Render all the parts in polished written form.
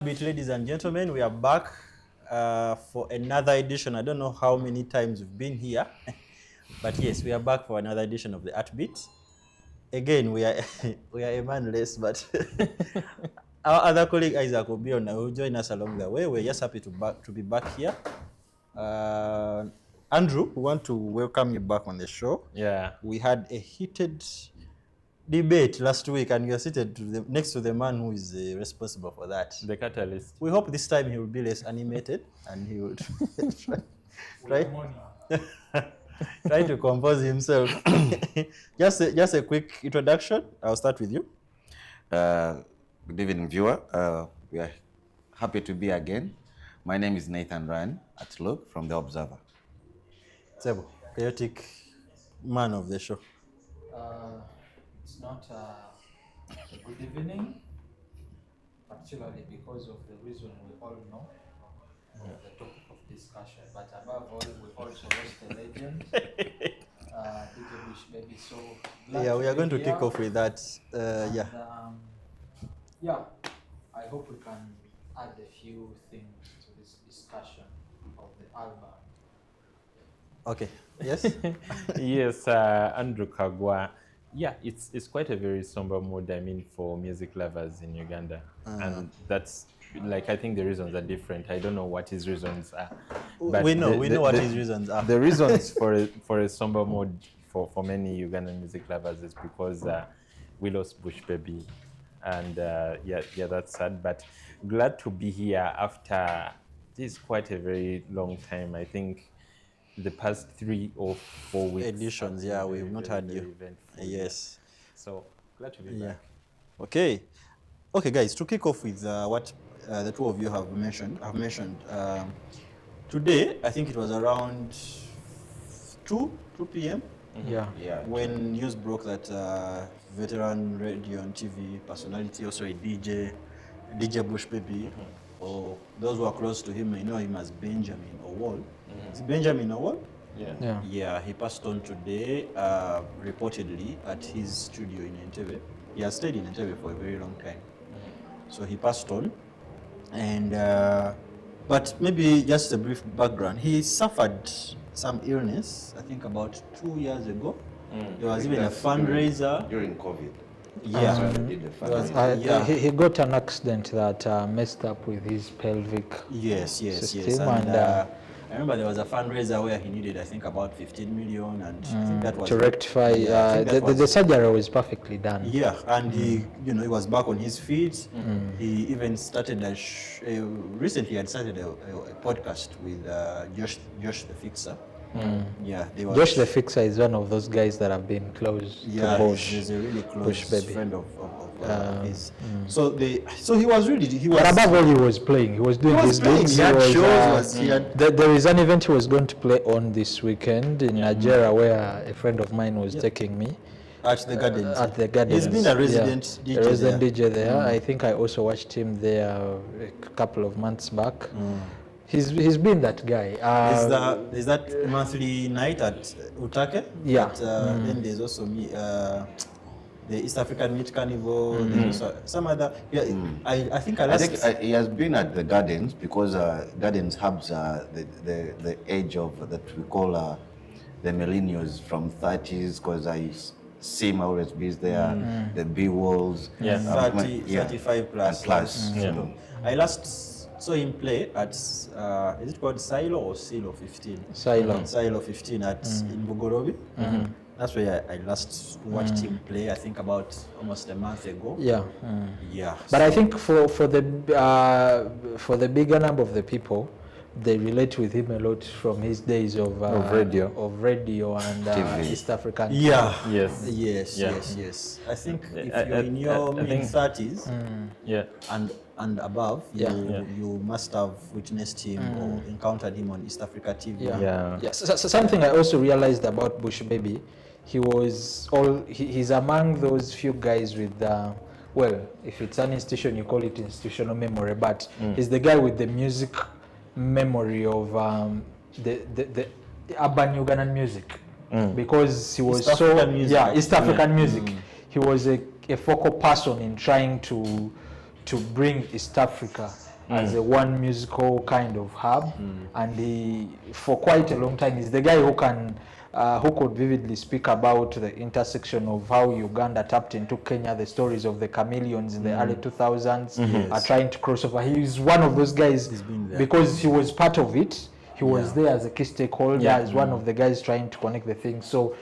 Ladies and gentlemen, we are back for another edition. I don't know how many times we've been here, but yes, we are back for another edition of the Beat. Again, we are we are a man less, but our other colleague Isaac Obiona will join us along the way. We're just happy to be back here. Andrew, we want to welcome you back on the show. Yeah, we had a heated debate last week, and you're seated next to the man who is responsible for that. The catalyst. We hope this time he will be less animated and he would try to compose himself. just a quick introduction. I'll start with you. Good evening, viewer. We are happy to be again. My name is Nathan Ryan Atlog from The Observer. Sebo, chaotic man of the show. It's not a good evening, particularly because of the reason we all know the topic of discussion. But above all, we also lost a legend, DJ Bebe. So yeah, we are going to kick off with that. Yeah, I hope we can add a few things to this discussion of the album. Okay. Yes. Yes, Andrew Kagwa. Yeah, it's quite a very somber mood, I mean, for music lovers in Uganda. And that's, like, I think the reasons are different. I don't know what his reasons are. But we know what his reasons are. The reasons for a somber mood for many Ugandan music lovers is because we lost Bush Baby. And yeah, that's sad. But glad to be here after this quite a very long time. I think the past 3 or 4 weeks editions, yeah, we've not had you. Yes. So glad to be back. Okay, guys. To kick off with what the two of you have mentioned, today. I think it was around 2 p.m. Yeah. When news broke that veteran radio and TV personality, also a DJ Bush Baby, or those who are close to him may know him as Benjamin Owol. Is it Benjamin Owol? Yeah, he passed on today, reportedly at his studio in Entebbe. He has stayed in Entebbe for a very long time. So he passed on. And, but maybe just a brief background. He suffered some illness, I think about 2 years ago. There was even a fundraiser. During COVID. Yeah. He got an accident that messed up with his pelvic system. And I remember there was a fundraiser where he needed, I think, about 15 million, and I think that was to rectify. The surgery was perfectly done. Yeah, and he was back on his feet. He even started recently had started a podcast with Josh the Fixer. Yeah, Josh the Fixer is one of those guys that have been close to Bush. He's a really close friend of his. So he was. But above all, he was playing. He was doing his gigs. He had shows. There is an event he was going to play on this weekend in Nigeria, where a friend of mine was taking me. At the Gardens. At the Gardens. He's been a resident DJ there. I think I also watched him there a couple of months back. He's been that guy. There's that monthly night at Utake. Yeah. Then there's also the East African Meat Carnival. There's also some other. Yeah, I think he has been at the Gardens because Gardens hubs the age of that we call the millennials from 30s, because I see him always be there. The B walls. 35 plus. So I last saw him play at is it called Silo or Silo 15? Silo 15 at in Bugorobi. That's where I last watched him play. I think about almost a month ago. Yeah. But I think for the bigger number of the people, they relate with him a lot from his days of radio and East African. Yeah. Yes. I think if you're in your mid-30s and above, you must have witnessed him or encountered him on East Africa TV. So something I also realized about Bush Baby, he's among those few guys with well, if it's an institution, you call it institutional memory, but he's the guy with the music memory of the urban Ugandan music, because he was East African music. He was a focal person in trying to bring East Africa as a one musical kind of hub, and he, for quite a long time, is the guy who could vividly speak about the intersection of how Uganda tapped into Kenya, the stories of the chameleons in the early 2000s, are trying to cross over. He is one of those guys been there. because he was part of it. He was there as a key stakeholder, as one of the guys trying to connect the thing. So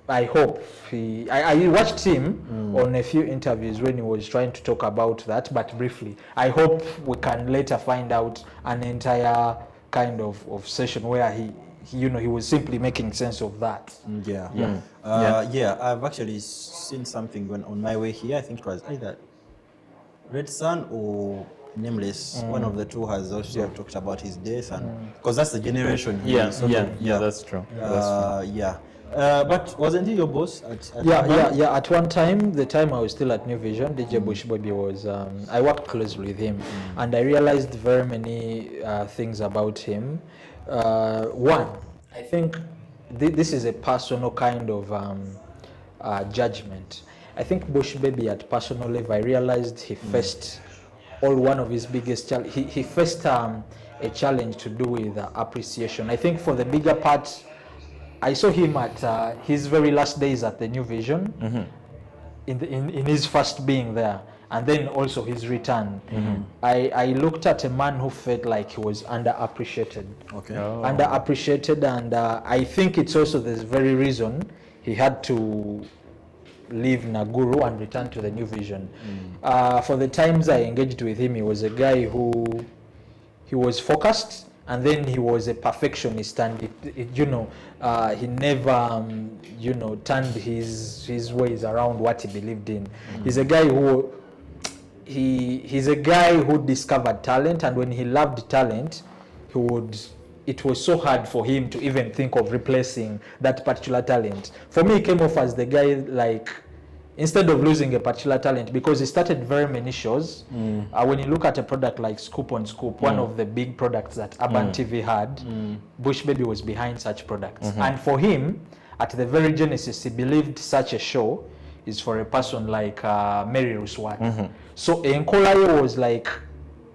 I hope I watched him on a few interviews when he was trying to talk about that, but briefly. I hope we can later find out an entire kind of session where he was simply making sense of that. Yeah. I've actually seen something when on my way here. I think it was either Red Sun or Nameless. One of the two has also talked about his death, and because that's the generation. That's true. But wasn't he your boss at Yeah. At one time, the time I was still at New Vision, DJ Bush Baby was. I worked closely with him, and I realized very many things about him. One, I think this is a personal kind of judgment. I think Bush Baby, at personal level, I realized he faced one of his biggest challenges. He faced a challenge to do with appreciation. I think for the bigger part, I saw him at his very last days at the New Vision, in his first being there, and then also his return. I looked at a man who felt like he was underappreciated. Okay. Underappreciated, and I think it's also the very reason he had to leave Naguru and return to the New Vision. For the times I engaged with him, he was a guy who he was focused, and then he was a perfectionist, and he never turned his ways around what he believed in. He's a guy who he's a guy who discovered talent, and when he loved talent, it was so hard for him to even think of replacing that particular talent. For me, he came off as the guy, like, instead of losing a particular talent, because he started very many shows. When you look at a product like Scoop on Scoop, one of the big products that Urban TV had, Bush Baby was behind such products. And for him, at the very genesis, he believed such a show is for a person like Mary Ruswat. So Enkolayo was like,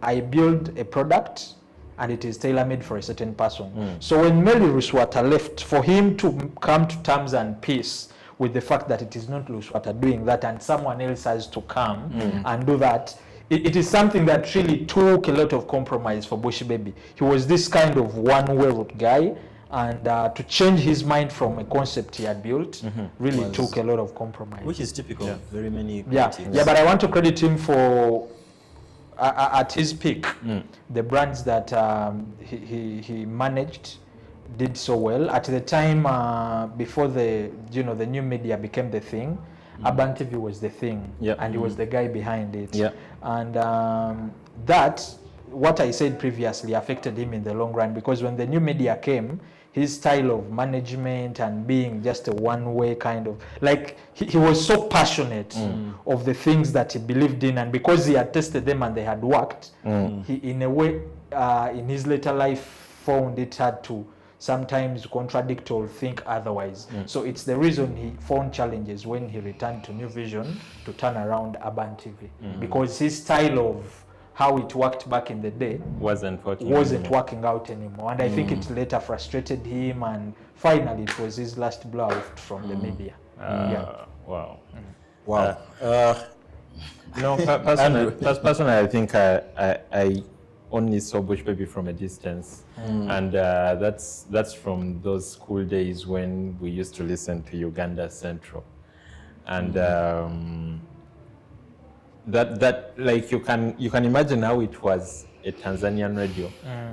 I build a product and it is tailor-made for a certain person. So when Mary Ruswata left, for him to come to terms and peace with the fact that it is not Ruswata doing that and someone else has to come and do that, it is something that really took a lot of compromise for Bush Baby. He was this kind of one-way route guy, and to change his mind from a concept he had built really took a lot of compromise. Which is typical of very many Yeah, creatives. but I want to credit him for at his peak, the brands that he managed did so well. At the time before the new media became the thing, Urban TV was the thing, and he was the guy behind it. And that, what I said previously, affected him in the long run, because when the new media came, his style of management and being just a one-way kind of, like, he was so passionate of the things that he believed in, and because he had tested them and they had worked, he, in a way, in his later life, found it hard to sometimes contradict or think otherwise. So it's the reason he found challenges when he returned to New Vision to turn around Urban TV, because his style of how it worked back in the day wasn't working out anymore. And I think it later frustrated him, and finally it was his last blowout from the media. Wow. Personally, I think I only saw Bush Baby from a distance, and that's from those school days when we used to listen to Uganda Central, and that like you can imagine how it was a Tanzanian radio,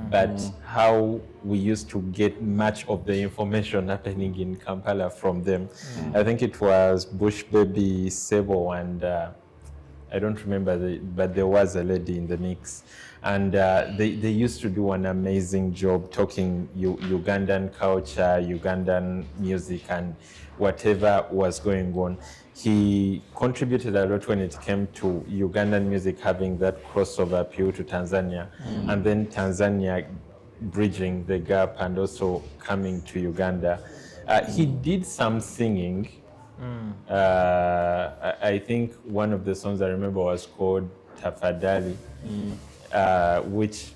but how we used to get much of the information happening in Kampala from them. I think it was Bush Baby, Sebo, and I don't remember, but there was a lady in the mix. And they used to do an amazing job talking Ugandan culture, Ugandan music, and whatever was going on. He contributed a lot when it came to Ugandan music having that crossover appeal to Tanzania, and then Tanzania bridging the gap and also coming to Uganda. He did some singing. I think one of the songs I remember was called Tafadali. which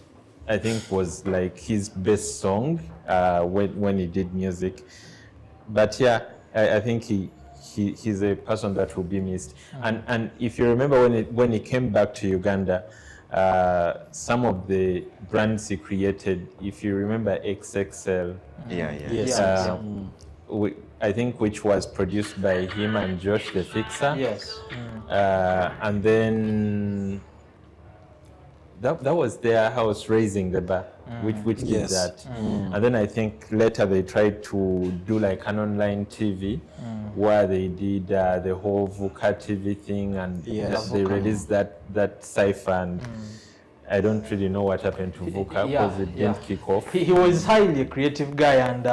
I think was like his best song when he did music. But yeah, I think he's a person that will be missed. And if you remember when he came back to Uganda, some of the brands he created, if you remember XXL, Yeah. Yes. Yeah. I think which was produced by him and Josh the Fixer. Yes. And then that was their house raising the bar, which did Yes. that. And then I think later they tried to do like an online TV where they did the whole VUCA TV thing, and Yes. they released that cipher, and I don't really know what happened to VUCA because it didn't kick off. He was highly a creative guy, and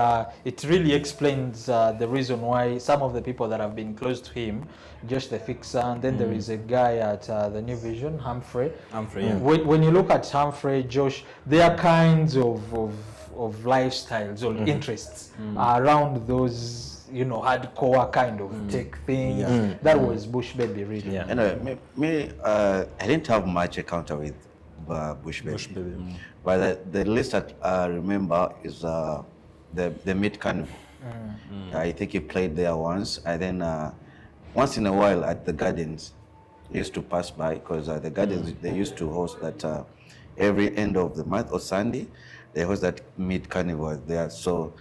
it really explains the reason why some of the people that have been close to him, Josh the Fixer, and then there is a guy at the New Vision, Humphrey. Humphrey, yeah. When you look at Humphrey, Josh, there are kinds of lifestyles or interests around those, hardcore kind of tech things. Yeah. That was Bush Baby, really. Yeah. Anyway, I didn't have much encounter with Bush Baby. Bush Baby. But the list that I remember is the Meat Carnival. I think he played there once, and then once in a while at the Gardens, he used to pass by because the Gardens they used to host that every end of the month or Sunday, they host that Meat Carnival there. So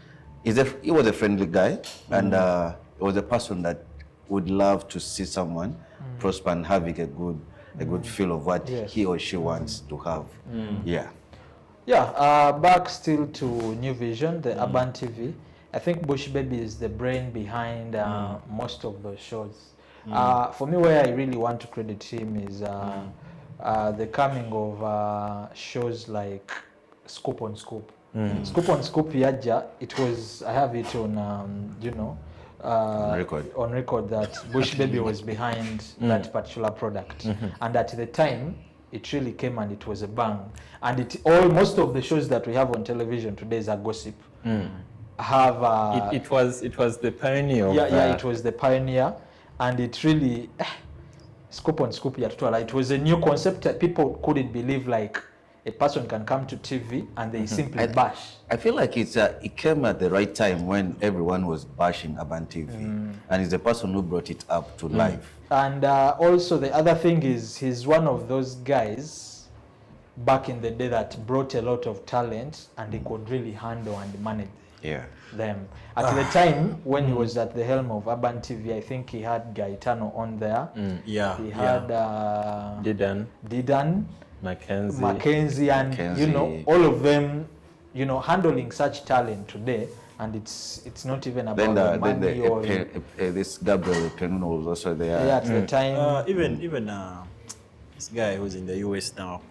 he was a friendly guy, and he was a person that would love to see someone prosper and having a good feel of what Yes. he or she wants to have. Yeah. Yeah, back still to New Vision, the Urban TV. I think Bush Baby is the brain behind most of those shows. For me, where I really want to credit him is the coming of shows like Scoop on Scoop. Scoop on Scoop Yaja, I have it on, on record that Bush Baby was behind that particular product. And at the time, it really came and it was a bang. And most of the shows that we have on television today is a gossip. Have It was the pioneer of it was the pioneer, and it really Scoop on Scoop Yatutwala. It was a new concept that people couldn't believe, like a person can come to TV and they simply bash. I feel like it came at the right time when everyone was bashing Urban TV, and he's the person who brought it up to life. And also the other thing is he's one of those guys back in the day that brought a lot of talent, and he could really handle and manage them. At the time when he was at the helm of Urban TV, I think he had Gaetano on there. Yeah. He had Didan, Mackenzie, and all of them, handling such talent today. And it's not even about the money or this Gabriel Penuno was also there. at the time. Even this guy who's in the US now.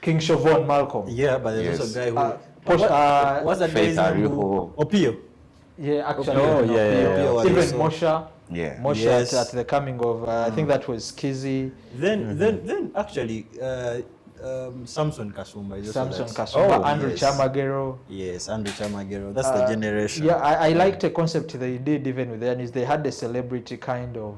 King Siobhan Malcolm. Yeah, but there's also a guy who. What's that Faith guy's name? Ariho. Opio. Yeah, actually. Oh, yeah. Even So- Mosha. Yeah. Mosha Yes. at the coming of, I think that was Skizzy, Then actually, Samson Kasumba is also Samson that. Kasumba, Oh, Andrew yes. Chamagero. Yes, Andrew Chamagero. That's the generation. Yeah, I liked a concept they did even with them is they had a celebrity kind of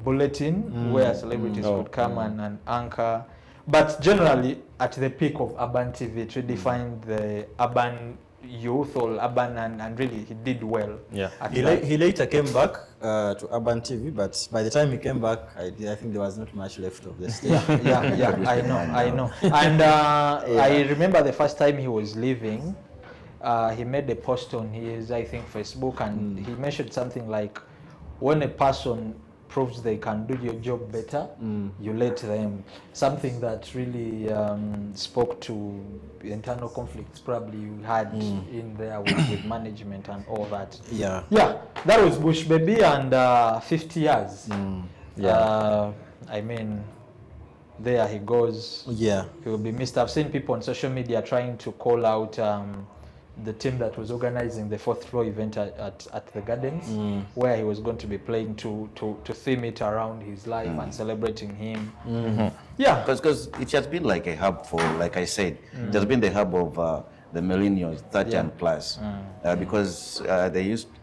bulletin where celebrities would come and anchor. But generally, at the peak of Urban TV, it redefined the urban youth or urban, and really he did well. Yeah. at He, that. he later came back to Urban TV, but by the time he came back, I think there was not much left of the station. yeah, I know. And I remember the first time he was leaving, he made a post on his, I think, Facebook, and he mentioned something like, when a person proves they can do your job better, you let them. Something that really spoke to internal conflicts probably you had in there with management and all that. Yeah. Yeah, that was Bush Baby, and 50 years. I mean, there he goes. Yeah. He will be missed. I've seen people on social media trying to call out the team that was organizing the fourth floor event at the Gardens, where he was going to be playing to theme it around his life and celebrating him. Yeah. Because it has been like a hub for, like I said, it has been the hub of the millennials, 30 and plus, because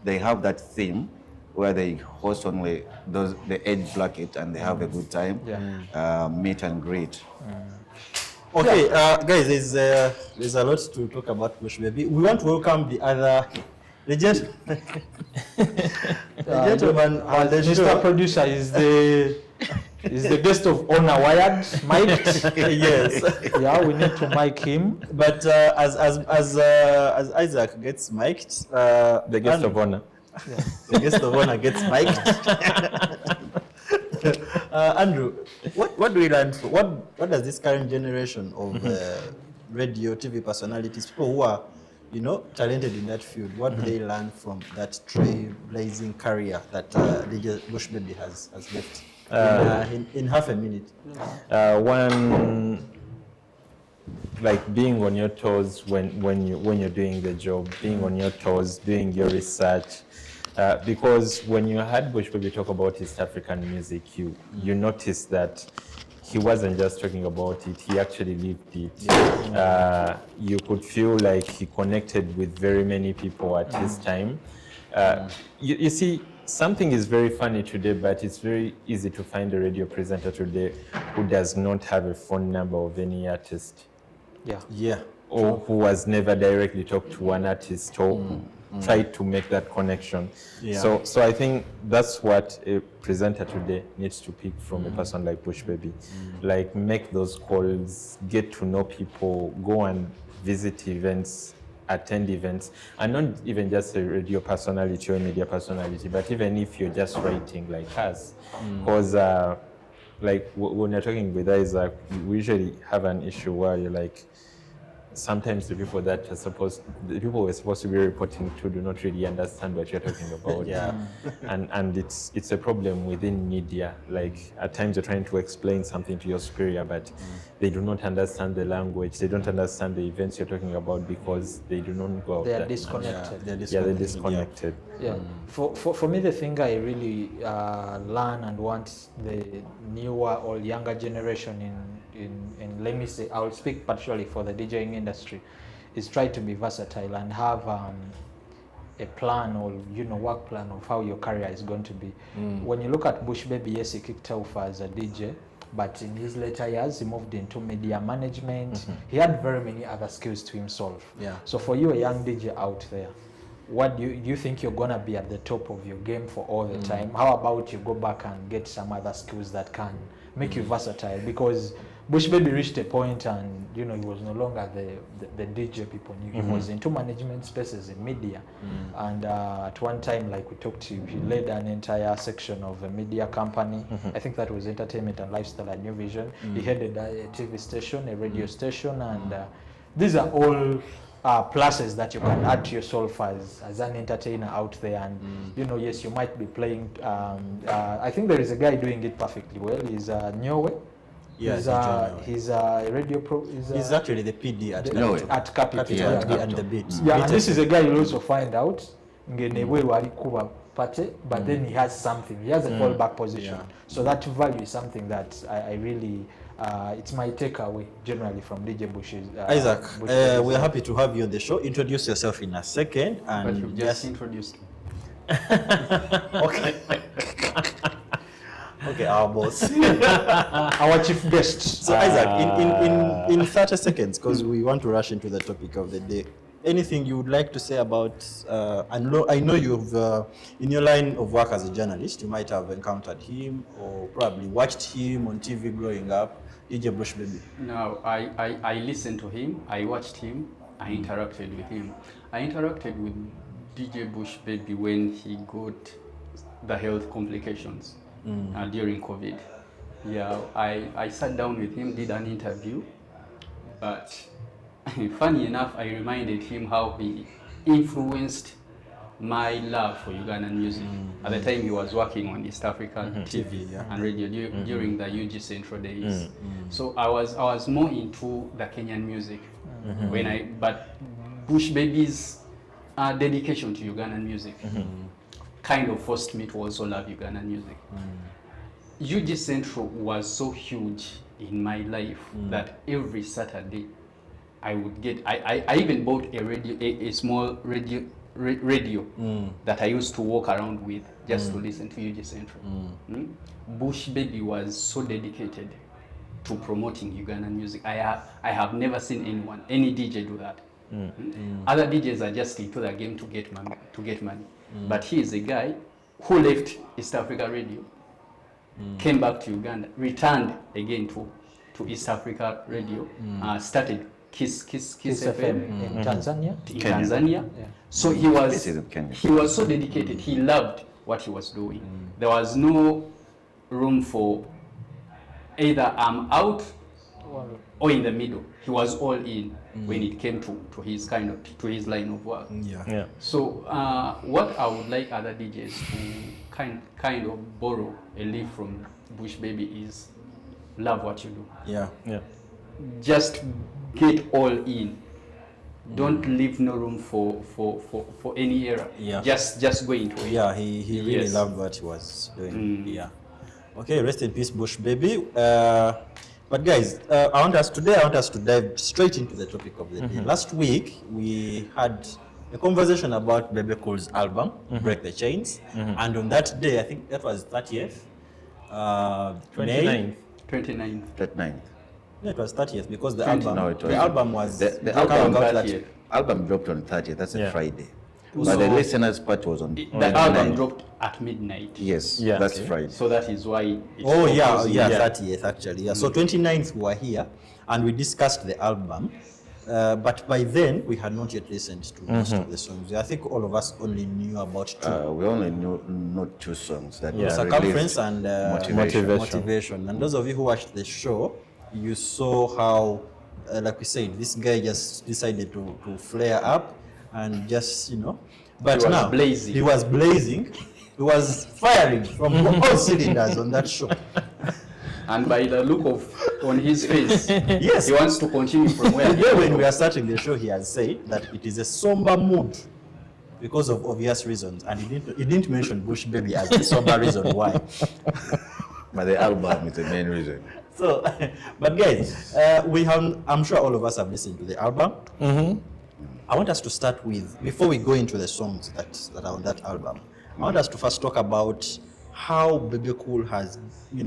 they have that theme where they host only the age bracket and they have a good time, meet and greet. Okay, guys, there's a lot to talk about Bush Baby. We want to welcome the gentleman on the Mr. show. Producer is the guest of honor, wired, mic'd. Yes, Yeah, we need to mic him. but as Isaac gets mic'd, The guest of honor. the guest of honor gets mic'd. Andrew, what do we learn? What does this current generation of radio, TV personalities, people who are, talented in that field, what do they learn from that trailblazing career that DJ Bush Baby has left in half a minute? One, like being on your toes when you're doing the job, being on your toes, doing your research. Because when you heard Bush Baby talk about East African music, you noticed that he wasn't just talking about it, he actually lived it. You could feel like he connected with very many people at his time. You see, something is very funny today, but it's very easy to find a radio presenter today who does not have a phone number of any artist, Yeah. or who has never directly talked to one artist or tried to make that connection. Yeah. So I think that's what a presenter today needs to pick from a person like Bush Baby. Like, make those calls, get to know people, go and visit events, attend events, and not even just a radio personality or a media personality, but even if you're just writing like us. Because like when you're talking with Isaac, we usually have an issue where you're like, sometimes the people we're supposed to be reporting to do not really understand what you're talking about. And it's a problem within media. Like, at times you're trying to explain something to your superior, but they do not understand the language, they don't understand the events you're talking about because they do not go out They are that much. disconnected. They're disconnected. Yeah. For me, the thing I really learn and want the newer or younger generation in let me say, I'll speak partially for the DJing industry, is try to be versatile and have a plan or work plan of how your career is going to be. When you look at Bush Baby, yes, he kicked off as a DJ, but in his later years he moved into media management. He had very many other skills to himself. So for you, a young DJ out there, what do you think you're gonna be at the top of your game for all the time? How about you go back and get some other skills that can make you versatile? Because Bush Baby reached a point and he was no longer the DJ people knew. He was into management spaces in media. And at one time, like we talked to you, he led an entire section of a media company. I think that was Entertainment and Lifestyle at New Vision. He headed a TV station, a radio station, and these are all pluses that you can add to yourself as an entertainer out there. And yes, you might be playing I think there is a guy doing it perfectly well. He's Nyowe. Yeah, he's a radio pro. He's actually the PD at Nyowe. At Capital. Capital and the beat. And this is a guy you'll also find out. But then he has something. He has a fallback position. So that value is something that I really, it's my takeaway generally from DJ Bush's. Isaac, Bush's we're happy to have you on the show. Introduce yourself in a second. And But you've just introduced me. Okay. Okay, our boss. our chief guest. So Isaac, in 30 seconds, because we want to rush into the topic of the day, anything you would like to say about, I know you've, in your line of work as a journalist, you might have encountered him or probably watched him on TV growing up, DJ Bush Baby. No, I listened to him, I watched him, I interacted with him. I interacted with DJ Bush Baby when he got the health complications during COVID. Yeah, I sat down with him, did an interview, but funny enough, I reminded him how he influenced my love for Ugandan music. At the time, he was working on East African TV and radio during the UG Central days. So I was more into the Kenyan music but Bush Baby's dedication to Ugandan music kind of forced me to also love Ugandan music. UG Central was so huge in my life that every Saturday I would get, I even bought a radio, a small radio that I used to walk around with just to listen to UG Central. Bush Baby was so dedicated to promoting Ugandan music. I have never seen any DJ do that. Other DJs are just into the game to get money. But he is a guy who left East Africa Radio, came back to Uganda, returned again to East Africa Radio, started Kiss FM in Tanzania. in Kenya. Tanzania. Yeah. So This is in Kenya. he was so dedicated. He loved what he was doing. There was no room for either I'm out or in the middle. He was all in when it came to his to his line of work. Yeah. So what I would like other DJs to kind of borrow a leaf from Bush Baby is love what you do. Yeah. Yeah. Just get all in. Don't leave no room for any error. Yeah. Just go into it. Yeah, he really Yes. loved what he was doing. Yeah. Okay, rest in peace, Bush Baby. But guys, I want us to dive straight into the topic of the day. Last week we had a conversation about Bebe Cool's album, Break the Chains, and on that day, I think that was 30th, May. 29th. 29th. 29th. No, it was 30th because the 20. album, No, it the wasn't. album was The coming album out that that year. Album dropped on 30th. That's a Yeah. Friday. So- But the listeners' part was on The 29th. album dropped at midnight. Yes, Yeah. that's Okay. Friday. So that is why it's Oh yeah, confusing. yeah, Yeah. 30th actually. Yeah. So 29th we were here and we discussed the album, but by then we had not yet listened to most of the songs. I think all of us only knew about two. We only knew two songs that Yeah. were Circumference released. and Motivation. Motivation. And those of you who watched the show, you saw how, like we said, this guy just decided to flare up and just, but He was now blazing. he was blazing. He was firing from all cylinders on that show. And by the look on his face, Yes. he wants to continue from where he Yeah, came when from. we are starting the show, he has said that it is a somber mood because of obvious reasons, and he didn't mention Bush Baby as the somber reason why. But the album is the main reason. So, but guys, I'm sure all of us have listened to the album. I want us to start with, before we go into the songs that are on that album, I want us to first talk about how Bebe Cool has,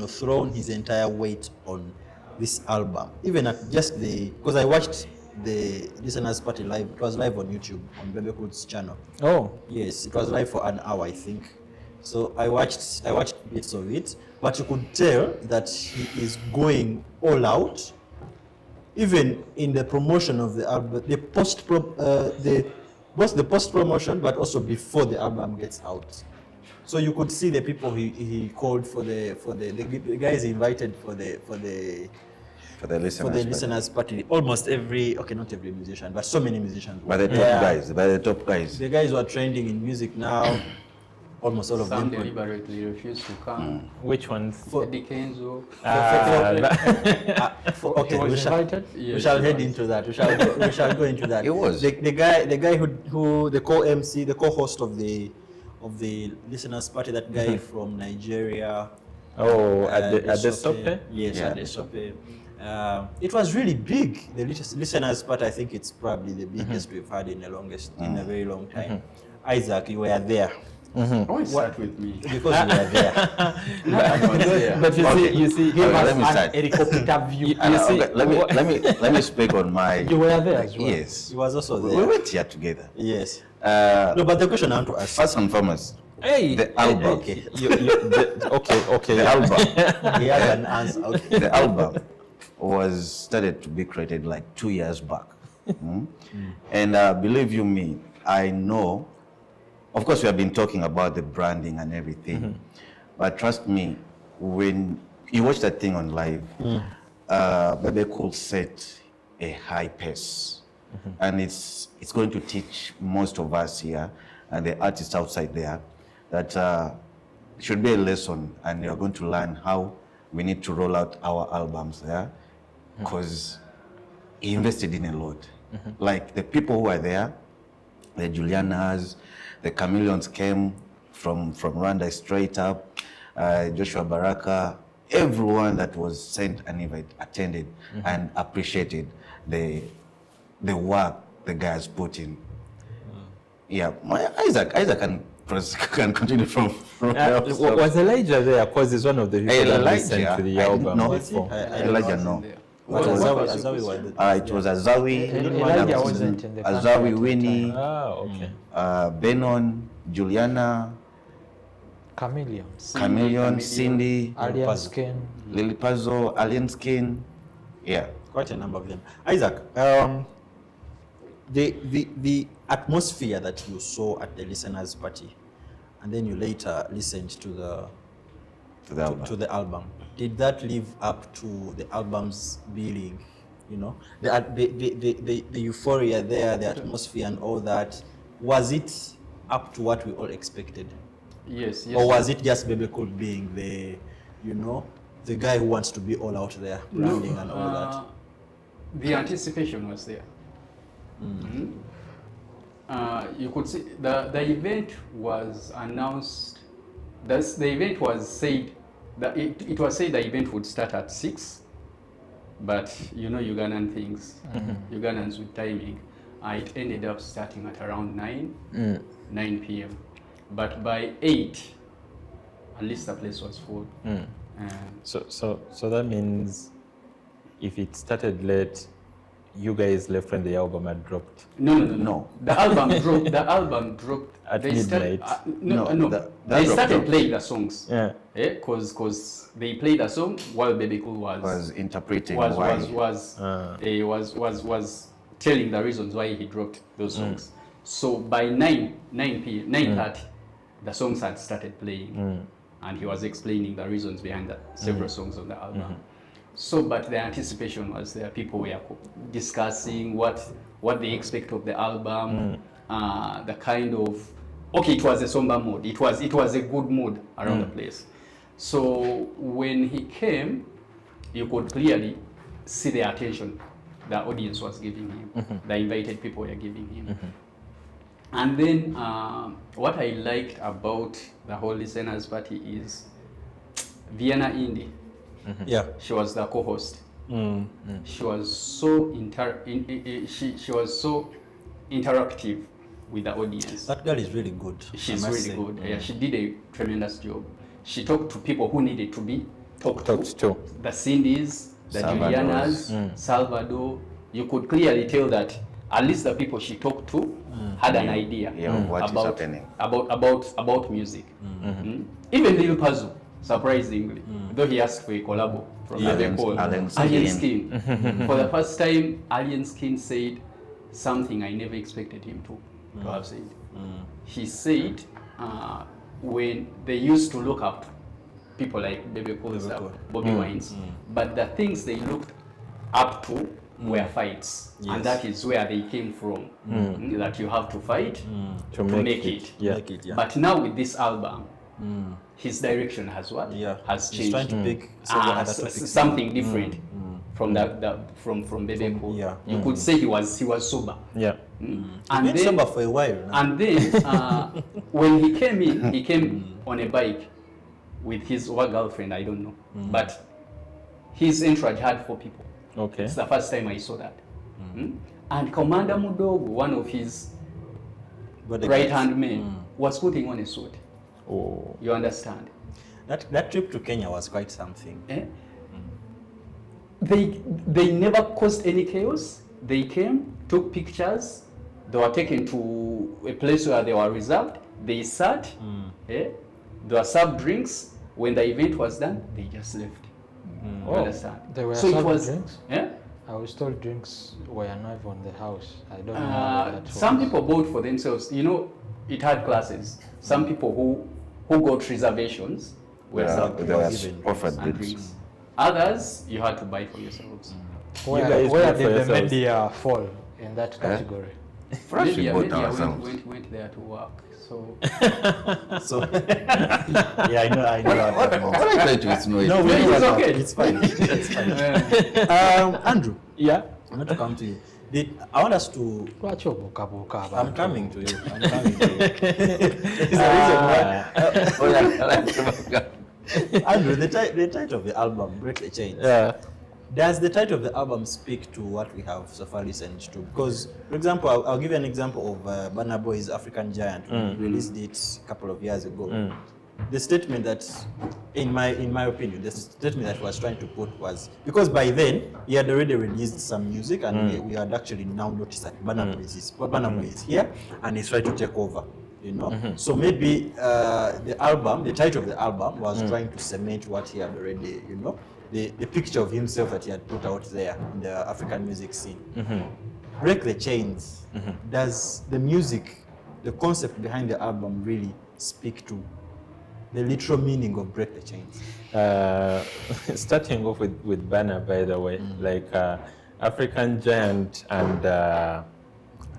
thrown his entire weight on this album. Even at just because I watched the listeners' party live. It was live on YouTube on Bebe Cool's channel. Oh, Yes, it was live for an hour, I think. So I watched bits of it, but you could tell that he is going all out, even in the promotion of the album, both the post promotion, but also before the album gets out. So you could see the people he called for the guys he invited for the listeners party. Almost not every musician, but so many musicians. By the top guys. The guys who are trending in music now, almost all of Some them. deliberately refuse to come. Which ones? Eddie Kenzo. Okay, he was invited? we shall head into that. We shall go into that. It was. the guy who the co-MC, the co-host of the listeners party. That guy from Nigeria. Oh, at the Desope. Stoppe? Yes, Yeah. at Desope. It was really big. The listeners part, I think it's probably the biggest we've had in a very long time. Isaac, you were there Always start with me. because you were there. But you see, Okay, let me start. helicopter view. Okay, let me speak on my. You were there as well. Yes. He was also We there. went here together. Yes. No, but the question I want to ask. First and foremost, Hey, the album. Okay. okay. The album. He has an answer. Okay. The album was started to be created like 2 years back. And believe you me, I know, of course we have been talking about the branding and everything, but trust me, when you watch that thing on live, Bebe could set a high pace. And it's going to teach most of us here and the artists outside there that it should be a lesson, and you're going to learn how we need to roll out our albums there, because he invested in a lot. Like the people who are there, the Julianas, the Chameleons came from Rwanda straight up, Joshua Baraka, everyone that was sent an invite attended and appreciated the work the guys put in. Yeah, Isaac can continue from where we stopped. Was Elijah there? Because he's one of the people that listened Elijah, to the I didn't album know. before. Elijah, no. But Azawi was the It was Azawi, Elijah wasn't in the country Azawi, at the Winnie, Okay. Benon, Juliana, Chameleon, Cindy, Alien Skin. Lily Pazzo, Alien Skin. Yeah. quite a number of them. Isaac, the atmosphere that you saw at the listeners' party, and then you later listened to the album, did that live up to the album's billing? You know, the euphoria there, the atmosphere, and all that. Was it up to what we all expected? Yes. Or was it just Bebe Cool being the guy who wants to be all out there, branding and all that? The anticipation was there. You could see the event was announced. The event was said that it was said the event would start at 6, but you know Ugandan things, Ugandans with timing. It ended up starting at around 9 p.m. But by 8, at least the place was full. So that means if it started late, you guys left when the album had dropped. No. The album dropped At they midnight. They started dropped. playing the songs. Yeah. Because they played a song while Bebe Cool Was interpreting was why. was telling the reasons why he dropped those songs. So by 9:30, the songs had started playing, and he was explaining the reasons behind the several songs on the album. So, but the anticipation was there. People were discussing what they expect of the album, the kind of it was a somber mood. It was a good mood around the place. So when he came, you could clearly see the attention the audience was giving him, the invited people were giving him. And then what I liked about the whole listeners party is Vienna Indie. Yeah. She was the co-host. She was so she was so interactive with the audience. That girl is really good. She's I must really say. good. Yeah, she did a tremendous job. She talked to people who needed to be talked to. The Cindy's, the Salvador's. Julianas, Salvador. You could clearly tell that at least the people she talked to had an idea of what is happening. about music. Even Lil Puzzle, surprisingly, though he asked for a collabo from Alien Skin. For the first time, Alien Skin said something I never expected him to have said. He said when they used to look up people like Bebe Cool, Bobby Wines, but the things they looked up to were fights, and that is where they came from. That you have to fight to make it. Yeah. But now with this album, his direction has has changed. He's trying to pick several other topics. Something different from from Bebe Cool. Yeah. You could say he was sober. Yeah. He's been sober for a while now. And then when he came in, he came on a bike with his girlfriend, I don't know. But his entourage had 4 people. Okay. It's the first time I saw that. And Commander Mudogo, one of his right-hand men, was putting on a suit. Oh. You understand? That trip to Kenya was quite something. They never caused any chaos. They came, took pictures. They were taken to a place where they were reserved. They sat. They were served drinks. When the event was done, they just left. You understand? They were so it serving was, drinks? Yeah? I was told drinks were not on the house. I don't know how that Some works. people bought for themselves. You know, it had classes. Some people who got reservations were served They were drinks offered and drinks. drinks. Others, you had to buy for yourselves. You guys Where do it for did the yourselves. media fall in that category? For us, we Media bought ourselves. went there to work. So So yeah, I know. What are you trying to insinuate? No, we It's know okay. It's fine. It's fine. Andrew, Yeah. I'm going to come to you. I want us to. Lwaki obuukabuuka I'm abantu? coming to you. I'm coming to you. It's the reason why. Andrew, the title of the album, Break the Chains. Yeah. Does the title of the album speak to what we have so far listened to? Because, for example, I'll give you an example of Burna Boy's African Giant. We released it a couple of years ago. The statement that, in my opinion, the statement that he was trying to put was, because by then he had already released some music, and we had actually now noticed that Burna Boy is here, and he's trying to take over. You know, so maybe the title of the album was trying to cement what he had already, you know, the picture of himself that he had put out there in the African music scene. Break the Chains. Does the music, the concept behind the album, really speak to the literal meaning of Break the Chains? Starting off with Burna, by the way, like African Giant and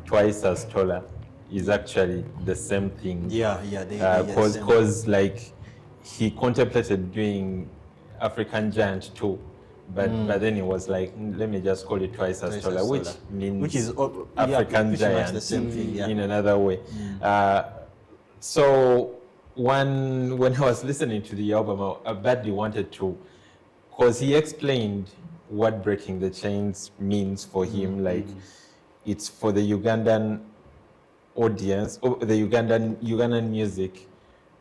Twice as Taller is actually the same thing. Yeah, Because like he contemplated doing African Giant too, but then he was like, let me just call it Twice as Taller, which means African pretty Giant much the same thing, yeah. in another way. So when I was listening to the album, I badly wanted to, because he explained what Breaking the Chains means for him. Like, it's for the Ugandan audience, or the Ugandan music,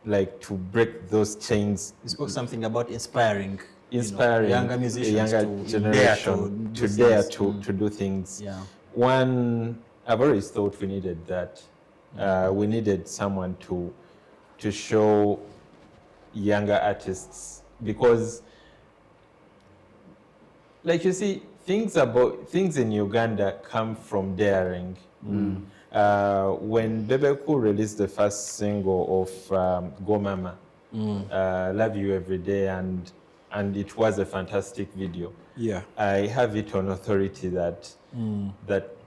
like to break those chains. He spoke something about inspiring Younger musicians, generation to dare to do things. Yeah. One, I've always thought we needed that. We needed someone to show younger artists, because, like, you see, things in Uganda come from daring. When Bebe released the first single of Go Mama, Love You Every Day, and it was a fantastic video. Yeah. I have it on authority that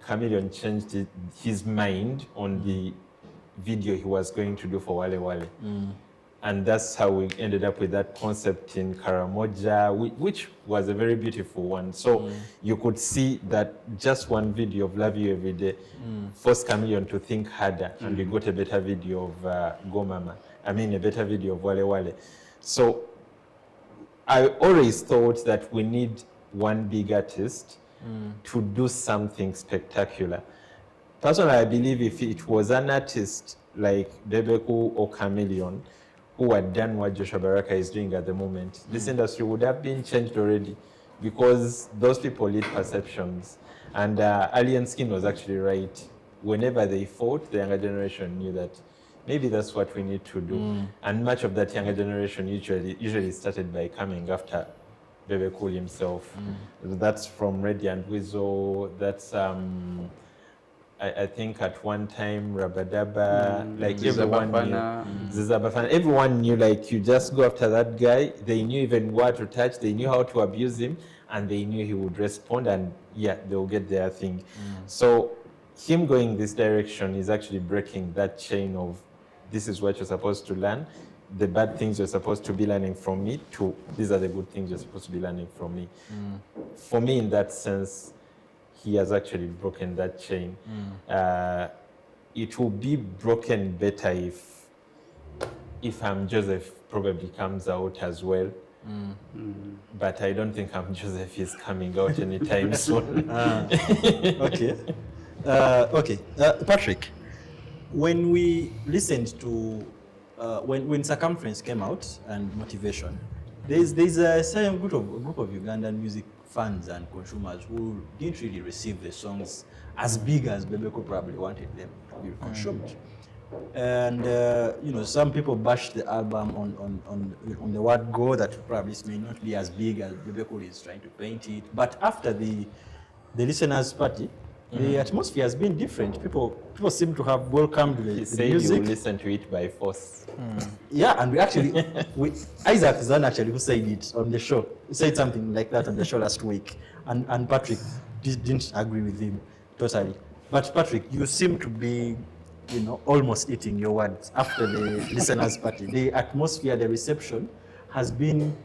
Chameleon changed his mind on the video he was going to do for Wale Wale. And that's how we ended up with that concept in Karamoja, which was a very beautiful one. So you could see that just one video of Love You Every Day forced Chameleon to think harder, and we got a better video of Go Mama. I mean, a better video of Wale Wale. So I always thought that we need one big artist to do something spectacular. Personally, I believe if it was an artist like Bebeku or Chameleon who had done what Joshua Baraka is doing at the moment, this industry would have been changed already, because those people lead perceptions. And Alien Skin was actually right. Whenever they fought, the younger generation knew that maybe that's what we need to do. And much of that younger generation usually started by coming after Bebe Cool himself. That's from Radiant Weasel. That's I think at one time Rabadaba, like everyone knew. Zizabafana. Everyone knew, like, you just go after that guy. They knew even what to touch. They knew how to abuse him, and they knew he would respond, and yeah, they'll get their thing. So him going this direction is actually breaking that chain of, this is what you're supposed to learn, the bad things you're supposed to be learning from me, to these are the good things you're supposed to be learning from me. For me, in that sense, he has actually broken that chain. It will be broken better if Joseph probably comes out as well. But I don't think Joseph is coming out anytime soon. Okay. Patrick, when we listened to when Circumference came out and Motivation, there's a certain group of Ugandan music fans and consumers who didn't really receive the songs as big as Bebeko probably wanted them to be consumed. And some people bashed the album on the word go, that probably may not be as big as Bebeko is trying to paint it. But after the listeners' party, the atmosphere has been different. People seem to have welcomed the music. You listen to it by force. Yeah, and Isaac is one actually who said it on the show. He said something like that on the show last week, and Patrick didn't agree with him totally. But Patrick, you seem to be, almost eating your words after the listeners' party. The atmosphere, the reception has been,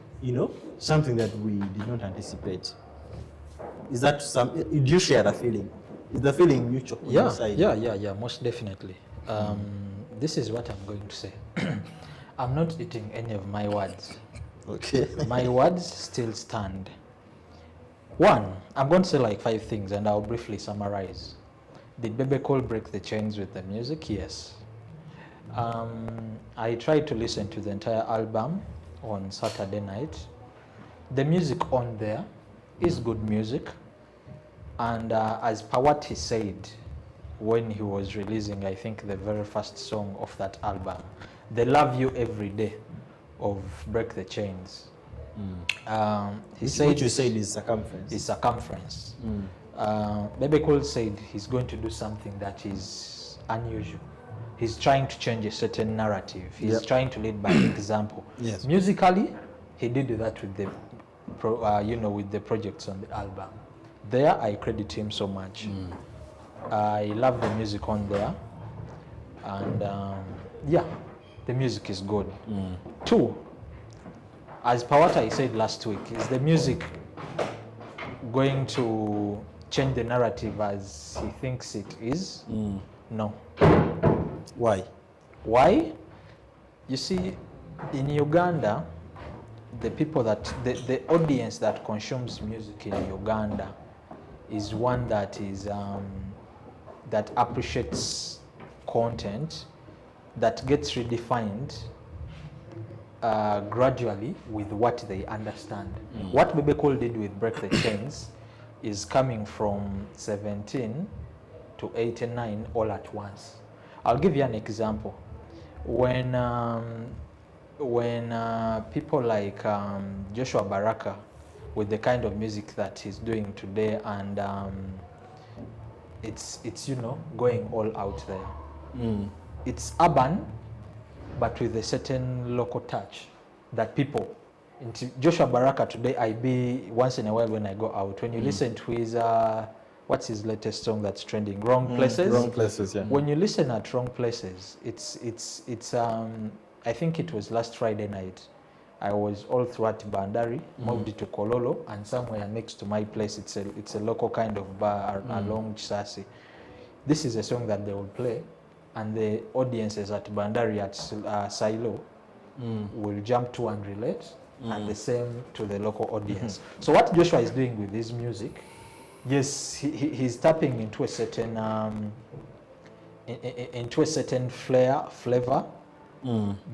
something that we did not anticipate. Is that do you share the feeling? Is the feeling mutual? Yeah, most definitely. This is what I'm going to say. I'm not eating any of my words. Okay. My words still stand. One, I'm going to say like 5 things and I'll briefly summarize. Did Bebe Cool break the chains with the music? Yes. I tried to listen to the entire album on Saturday night. The music on there is good music. And as per what he said when he was releasing, I think, the very first song of that album, The Love You Every Day of Break the Chains. He said, what you said is circumference. is circumference. Bebe Cool said he's going to do something that is unusual. He's trying to change a certain narrative. He's trying to lead by example. Yes. Musically, he did that with the, with the projects on the album. There, I credit him so much. I love the music on there, and the music is good. 2, as per what I said last week, is the music going to change the narrative as he thinks it is? No. Why? Why? You see, in Uganda, the people that, the audience that consumes music in Uganda is one that is, that appreciates content that gets redefined gradually with what they understand. What Bebe Cool did with Break the Chains is coming from 17 to 89 all at once. I'll give you an example. When people like Joshua Baraka, with the kind of music that he's doing today, and it's going all out there. It's urban, but with a certain local touch that people. Joshua Baraka today, I be once in a while when I go out. When you listen to his what's his latest song that's trending? Wrong Places. Wrong Places, yeah. When you listen at Wrong Places, it's I think it was last Friday night. I was all throughout Bandari, moved to Kololo, and somewhere next to my place, it's a local kind of bar along Chisasi. This is a song that they will play, and the audiences at Bandari at Silo will jump to and relate, and the same to the local audience. So what Joshua is doing with his music, yes, he's tapping into a certain flavor,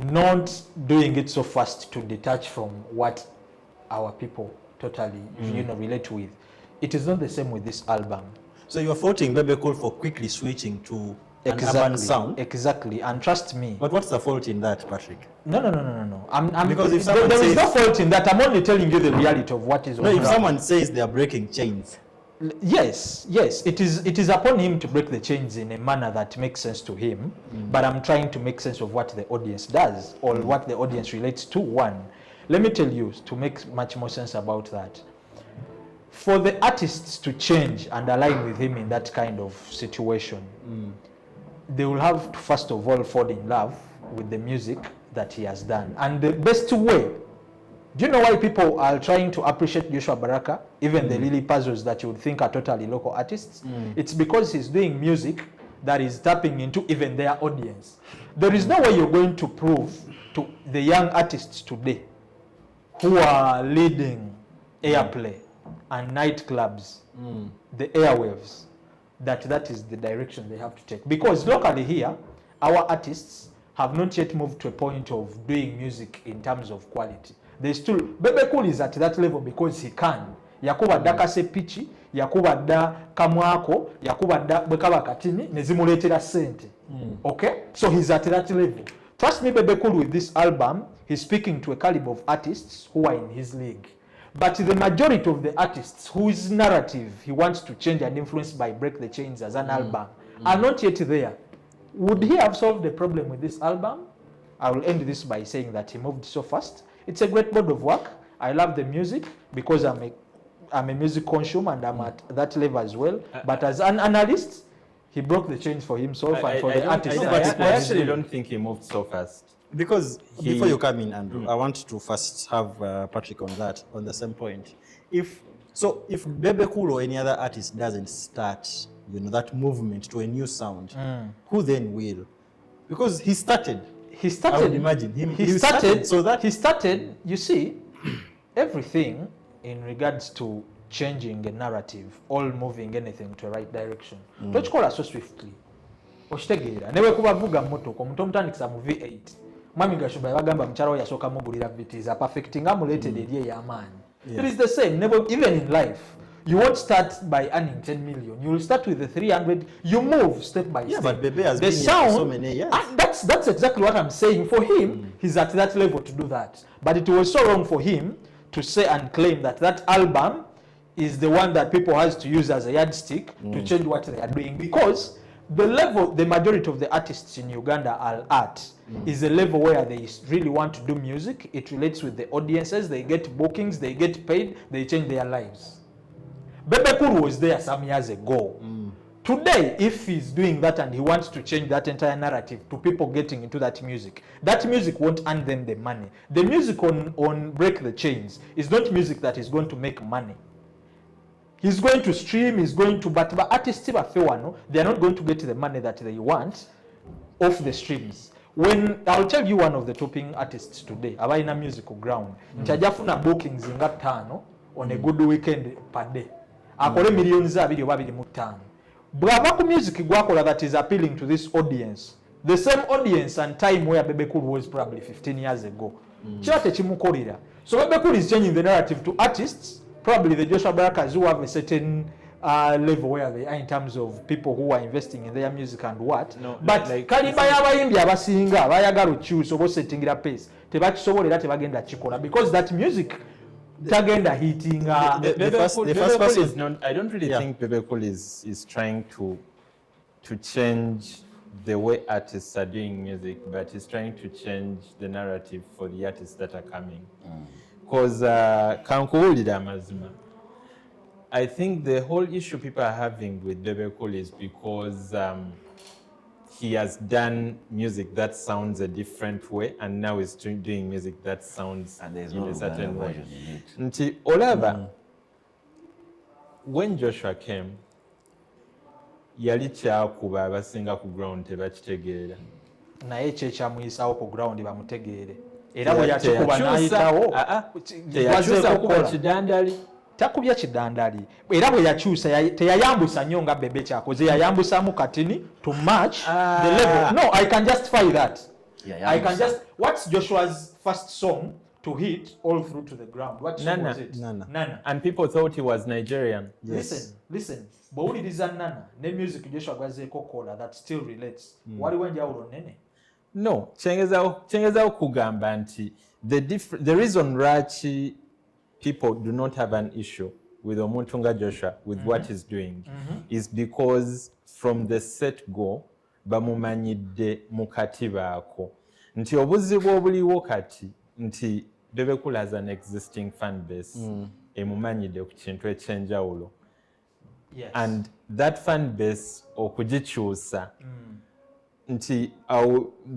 not doing it so fast to detach from what our people totally relate with. It is not the same with this album. So you're faulting Bebe Cool for quickly switching to an urban sound. Exactly, and trust me. But what's the fault in that, Patrick? No. Because if there someone is no says- fault in that. I'm only telling you the reality of what is on No, if ground. someone says they are breaking chains, Yes, it is upon him to break the chains in a manner that makes sense to him, but I'm trying to make sense of what the audience does or what the audience relates to. One, let me tell you, to make much more sense about that, for the artists to change and align with him in that kind of situation, they will have to first of all fall in love with the music that he has done. And the best way, do you know why people are trying to appreciate Joshua Baraka, even the Lily Puzzles that you would think are totally local artists? It's because he's doing music that is tapping into even their audience. There is no way you're going to prove to the young artists today who are leading airplay and nightclubs, the airwaves, that is the direction they have to take. Because locally here, our artists have not yet moved to a point of doing music in terms of quality. They still, Bebe Cool is at that level because he can. Yakuba da kase pichi, yakuba da kamwako, yakuba da bekaba katini, nezimuletera sente. Okay? So he's at that level. Trust me, Bebe Cool, with this album, he's speaking to a caliber of artists who are in his league. But the majority of the artists whose narrative he wants to change and influence by Break the Chains as an album are not yet there. Would he have solved the problem with this album? I will end this by saying that he moved so fast. It's a great body of work. I love the music because I'm a music consumer and I'm at that level as well. But as an analyst, he broke the chains for himself and for the artist. I actually don't think he moved so fast. because before you come in, Andrew, I want to first have Patrick on that, on the same point. If Bebe Cool or any other artist doesn't start, that movement to a new sound, who then will? Because he started. I would imagine him. He started. So that he started. You see, everything in regards to changing a narrative or moving anything to a right direction. Tokikola so swiftly. Okitegeera ne bwe kuba vuga mmotoka omuntu omutandikisa mu V8 mwami Gashuba yabagamba mukyala we yasooka mugulira vitiza perfecting amuleetera eri ey'amaanyi. It is the same. Never, even in life, you won't start by earning 10 million. You will start with the 300. You move step by step. But Bebe has the been sound, here for so many years. That's exactly what I'm saying. For him, he's at that level to do that. But it was so wrong for him to say and claim that that album is the one that people has to use as a yardstick to change what they are doing, because the level the majority of the artists in Uganda are at is a level where they really want to do music. It relates with the audiences, they get bookings, they get paid, they change their lives. Bebe Cool was there some years ago. Today, if he's doing that and he wants to change that entire narrative to people getting into that music won't earn them the money. The music on Break the Chains is not music that is going to make money. He's going to stream, he's going to, but artists, they are not going to get the money that they want off the streams. When I'll tell you one of the topping artists today, abaina musical ground, nchajafuna bookings nga 5 on a good weekend per day. Akole millions abiri oba 25. Bwaba ku music gwakola that is appealing to this audience. The same audience and time where Bebe Cool was probably 15 years ago. Chate chimukolera. So Bebe Cool is changing the narrative to artists. Probably the Joshua Barakas who have a certain level where they are in terms of people who are investing in their music and what. No, but like, kaliba y'abayimbi abasinga bayagala okyusa oba osettingira pace tebakisobolera tebagenda kikola because that music tagenda hitting. The first person person is not. I don't really think Bebe Cool is trying to change the way artists are doing music, but he's trying to change the narrative for the artists that are coming. Because kankuwulira amazima. I think the whole issue people are having with Bebe Cool is because he has done music that sounds a different way, and now he's doing music that sounds And there's in no a certain way. version in it. Nti olaba, when Joshua came, yali kyakuba abasinga ku ground tebakitegeera. naye kyekyamuyisawo ku ground bamutegeere era bwe yakikuba n'ayitawo teyakyusa kuba kidandali. takubya kidandali era bwe yakyusa teyayambusa nnyo nga Bebe kyakoze yayambusaamu katini to match the level. No, I can justify that. I can just, what's Joshua's first song to hit all through to the ground? What song was it? Nana. And people thought he was Nigerian. Listen bw'owuliriza Nana ne music Joshua gwazeeko kola that still relates waliwo enjawulo nene. No, kyengezawo kugamba nti the reason lwaki people do not have an issue with omuntu nga Joshua with what he's doing is because from the set go bamumanyidde mu katiba ako nti obuzibu obuliwo kati nti Bebe Cool has an existing fan base emumanyidde ku kintu ekyenjawulo. Yes. And that fan base okugikyusa nti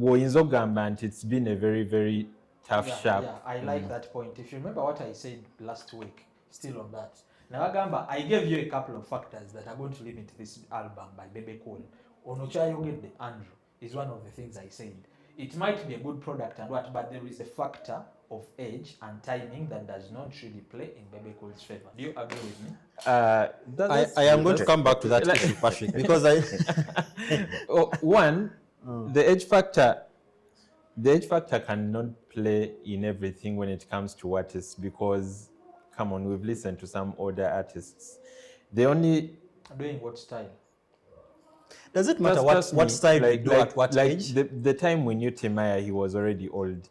woyinza okugamba nti it's been a very very tough sharp. Yeah, I like that point. If you remember what I said last week, still on that. Now, Agamba, I gave you a couple of factors that are going to limit this album by Bebe Cool. Onochayogede Andrew is one of the things I said. It might be a good product and what, but there is a factor of age and timing that does not really play in Bebe Cool's favor. Do you agree with me? I am going to come back to that issue, Patrick, because the age factor. The age factor cannot play in everything when it comes to artists because, come on, we've listened to some older artists. They only... Doing what style? Does it matter what style you do at what age? The time we knew Timaya, he was already old.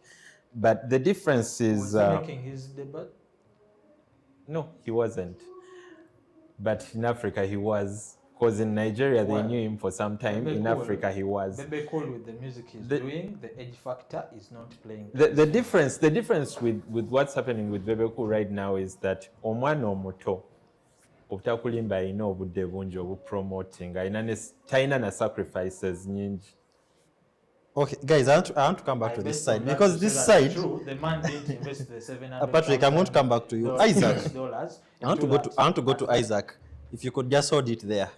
But the difference is... Was he making his debut? No, he wasn't. But in Africa, he was. Because in Nigeria, they knew him for some time. In Africa, he was. Bebe Cool with the music he's doing, the age factor is not playing. The difference with what's happening with Bebe Cool right now is that omwana omuto obutakulimba alina obudde bungi obupromoting talina na sacrifices nyingi. Okay, guys, I want to come back to this side because this side. True, the man didn't invest the 700. Patrick, I'm going to come back to you. Isaac, I want to go to Isaac. If you could just hold it there.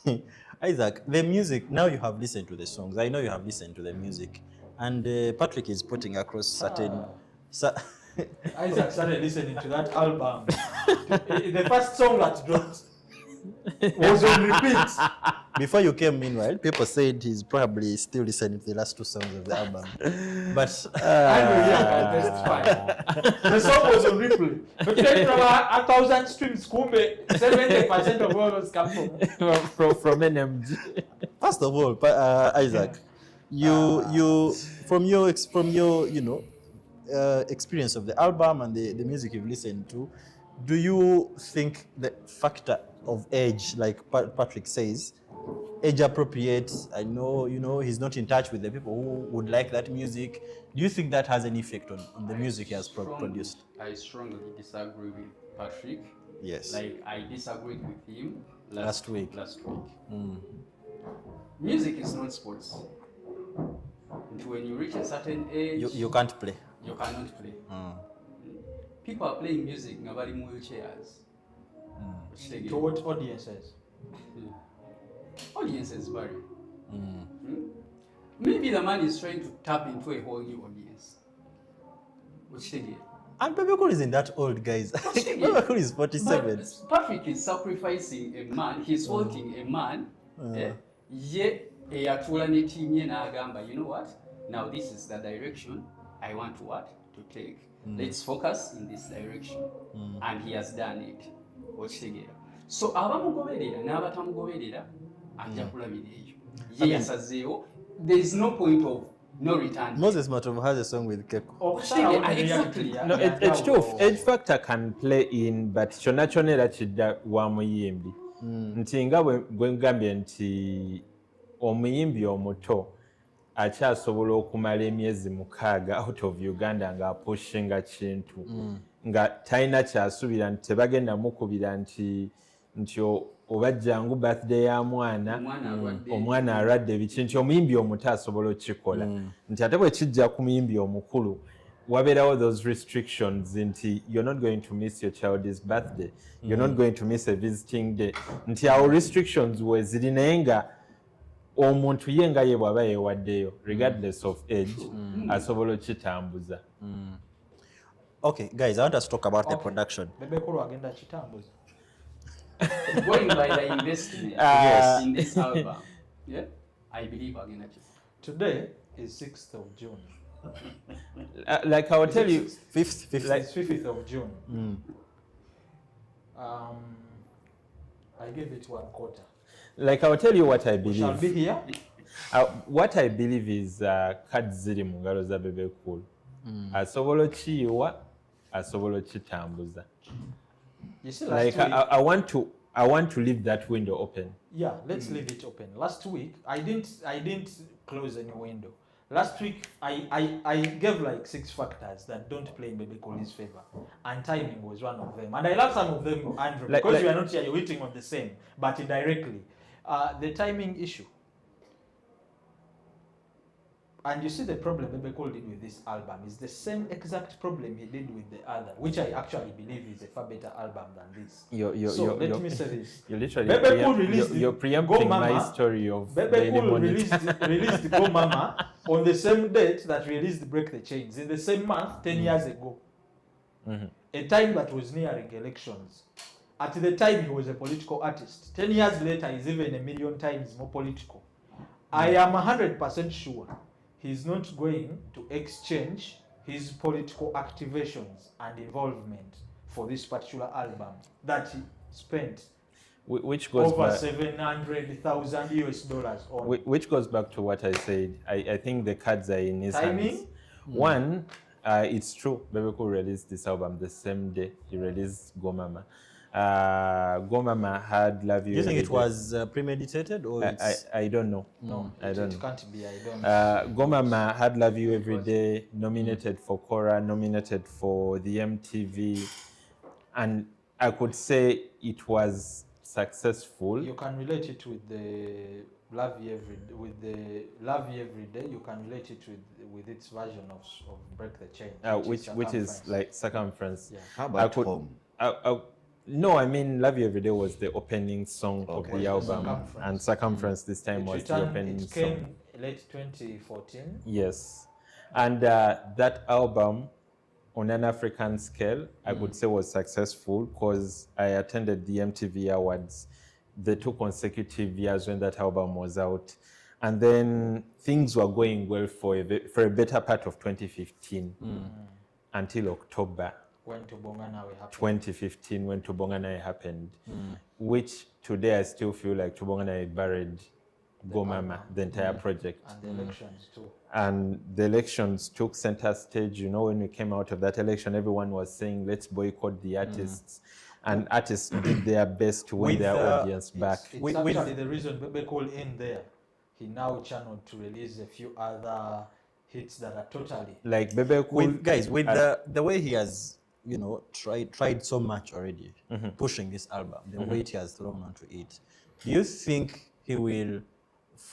Okay. Isaac, the music, now you have listened to the songs. I know you have listened to the music. And Patrick is putting across certain Isaac started listening to that album. The first song that dropped was on repeat. Before you came, meanwhile, people said he's probably still listening to the last 2 songs of the album. But I know, yeah, that's fine. The song was on replay. But then from 1,000 streams, kumbe 70% of all those come from NMG. first of all, Isaac, you from your experience of the album and the music you've listened to, do you think the factor of age, like Patrick says, age appropriate? I know, he's not in touch with the people who would like that music. Do you think that has any effect on the music he has produced? I strongly disagree with Patrick. Yes. Like I disagreed with him Last week. Music is not sports. And when you reach a certain age, You can't play. you cannot play. People are playing music nga bali mu wheelchairs. To what audiences? Audiences vary. Maybe the man is trying to tap into a whole new audience. Which again. And Bebe isn't that old, guys. Bebe is 47. But Patrick is sacrificing a man, he's faulting a man. Ye eyatula ne team ye n'agamba, you know what? Now this is the direction I want to take. Let's focus in this direction. And he has done it. Okitegera. So abamugoberera n'abatamugoberera ajja kulabira ekyo. Ye yasazeewo. There is no point of no return. Moses Matovu has a song with Keko. Exactly. No, it's true. Age factor can play in, but kyonna kyonna era kidda wa muyimbi. Nti nga bwe ngambye nti omuyimbi omuto akyasobola okumala emyezi 6 out of Uganda ng'apushinga kintu nga talina kyasuubira nti tebagenda mukubira nti oba jjangu birthday ya omwana alwadde biki, nti omuyimbi omuto asobola okukikola. Nti ate bwe kijja ku muyimbi omukulu wabeerawo those restrictions nti you're not going to miss your child's birthday, you're not going to miss a visiting day. Nti awo restrictions we ziri naye nga omuntu ye nga ye bw'aba yeewaddeyo regardless of age asobola okitambuza. Okay, guys, I want us to talk about the production. Bebe Kulu agenda kitambuza. Going by the investment in this album, I believe again. Today is 6th of June. Like I will tell you, 5th. Like 5th of June. I gave it 1 quarter. like I will tell you what I We shall be believe. here. What I believe is cards ziri mu ngalo za Bebe Cool. Asobola okiyiwa, asobola okitambuza. You see, Like last week, I want to leave that window open. yeah, let's leave it open. Last week, I didn't close any window. Last week, I gave like 6 factors that don't play in Bebe Cool's favor, and timing was one of them. And I love some of them, Andrew, because you are not here, you're waiting on the same, but indirectly. The timing issue. And you see the problem Bebe Cool did with this album is the same exact problem he did with the other, which I actually believe is a far better album than this. Let me say this. You're literally Bebe Cool released you're Go preempting Mama. my story of Bebe Daily Cool Monitor. released Go Mama on the same date that released Break the Chains, in the same month, 10 years ago. A time that was nearing elections. At the time, he was a political artist. 10 years later, he's even a million times more political. I am 100% sure he's not going to exchange his political activations and involvement for this particular album that he spent Which goes over back, $700,000 on. which goes back to what I said. I think the cards are in his Timing? hands. One, it's true. Bebe Cool released this album the same day he released Go Mama. Go Mama had Love You. Do you think Every it Day. was premeditated or it's... I don't know. No, I don't it know. can't be. I don't know. Go Mama had Love You Every Day, nominated for Cora, nominated for the MTV, and I could say it was successful. You can relate it with the Love You Every Day. With the Love You Every Day, you can relate it with its version of Break the Chain, Which is like Circumference. Yeah. How about could- Home? No, I mean Love You Every Day was the opening song of Okay. the album, Circumference. and Circumference this time was the opening It song. came late 2014. Yes, and that album on an African scale, I would say was successful because I attended the MTV Awards the 2 consecutive years when that album was out. And then things were going well for a better part of 2015 until October When Tubonga now happened. 2015 when Tubonganai happened, which today I still feel like Tubonganai buried Go Mama, the entire project. And the elections too. And the elections took center stage. You know, when we came out of that election, everyone was saying, let's boycott the artists. And artists did their best to win With, their audience back. It's With- actually the reason Bebe called in there. He now channeled to release a few other hits that are totally. Like Bebe Cool, with guys, with the way he has, you know, tried so much already, pushing this album, the weight he has thrown onto it. Do you think he will,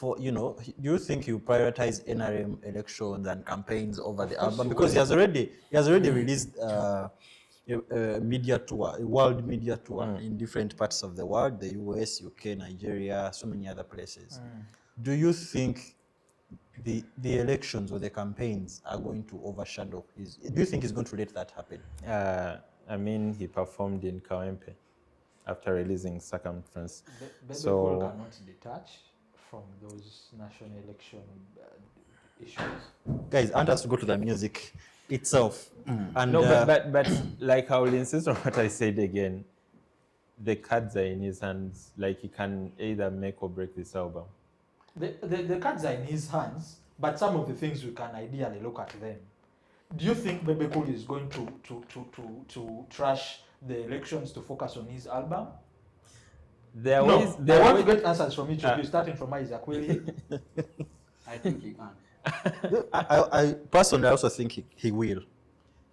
do you think he will prioritize NRM elections and campaigns over the album? Because he has already released a media tour, a world media tour in different parts of the world, the US, UK, Nigeria, so many other places. Do you think the elections or the campaigns are going to overshadow his? Do you think he's going to let that happen? I mean, he performed in Kawempe after releasing Circumference. Bebe So- Cool cannot detach from those national election issues. Guys, I want us to go to the music itself. And No, but like I will insist on what I said again. The cards are in his hands. Like he can either make or break this album. The cards are in his hands, but some of the things we can ideally look at them. Do you think Bebe Cool is going to trash the elections to focus on his album? There No, is I want to get answers from each of you, starting from Isaac. Will he? I think he can. I personally also think he will,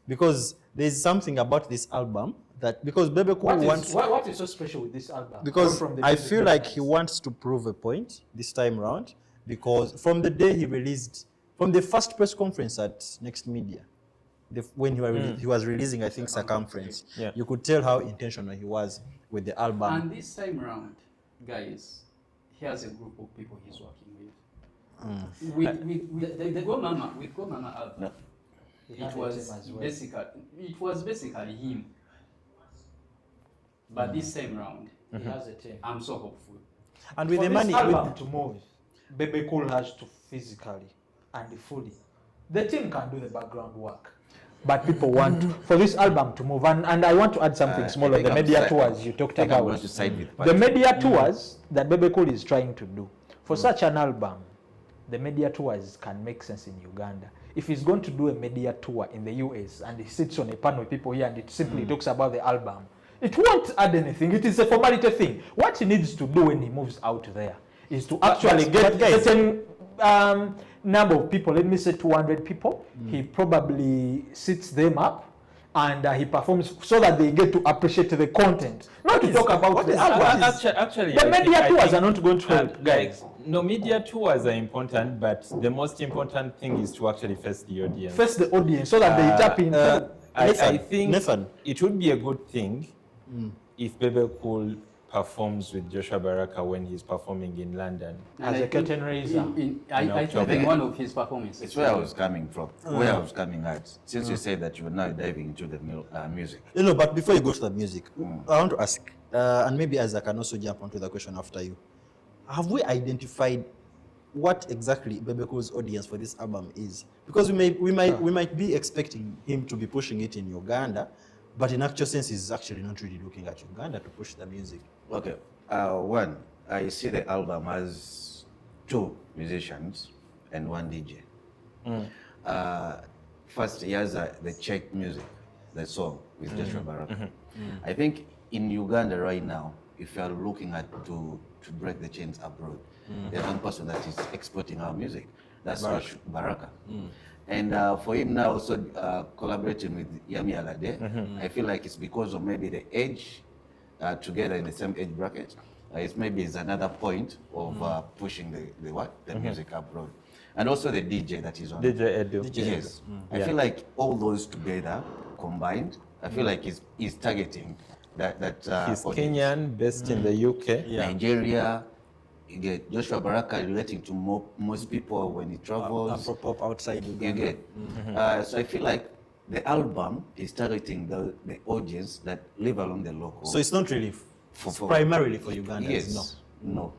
because there's something about this album that, because Bebe Cool wants, What is so special with this album? because Apart from the I music feel like he business? wants to prove a point this time round, because from the day he released, from the first press conference at Next Media, when he was releasing, I think, Circumference, Yeah. you could tell how intentional he was with the album. And this time round, guys, he has a group of people he's working with. With the Go Mama, with Go Mama album, He had it a was team as well. basically him. But this time round, He has a team. I'm so hopeful. And with For the this money, album to move, Bebe Cool has to physically and fully. The team can do the background work, but people want for this album to move. And I want to add something small on the media tours you talked I'm about. going to side with The Patrick. media tours that Bebe Cool is trying to do for such an album, the media tours can make sense in Uganda. If he's going to do a media tour in the US and he sits on a panel with people here and it simply talks about the album, it won't add anything. It is a formality thing. What he needs to do when he moves out there is to actually get guys- certain number of people, let me say 200 people. He probably sits them up and he performs so that they get to appreciate the content, not to talk about the album. Actually, The I think- media I tours think, are not going to help, guys. No, media tours are important, but the most important thing is to actually face the audience. Face the audience so that they tap in. I Nathan, think Nathan. it would be a good thing if Bebe Cool performs with Joshua Baraka when he's performing in London. As And a I think curtain raiser. I think in one of his performances. It's where I was coming from, where I was coming at. Since you said that you were now diving into the music. But before you go to the music, I want to ask, and maybe Isaac can also jump onto the question after you. Have we identified what exactly Bebe Cool's audience for this album is? Because we might be expecting him to be pushing it in Uganda, but in actual sense, he's actually not really looking at Uganda to push the music. Okay, one, I see the album as 2 musicians and 1 DJ. First, he has the Czech music, the song with Joshua Baraka. I think in Uganda right now, if you are looking at to break the chains abroad, there's one person that is exporting our music. That's Baraka. And for him now also collaborating with Yami Alade, I feel like it's because of maybe the age, together in the same age bracket. It's another point of pushing the music abroad. And also the DJ that is on. DJ Edu. Yes. I feel like all those together, combined, I feel like he's targeting that He's audience. Kenyan, based in the UK. Nigeria, you get Joshua Baraka relating to most people when he travels. Afropop outside You Uganda. get. So I feel like the album is targeting the audience that live along the local. So it's not really it's primarily for Ugandans. Yes. No.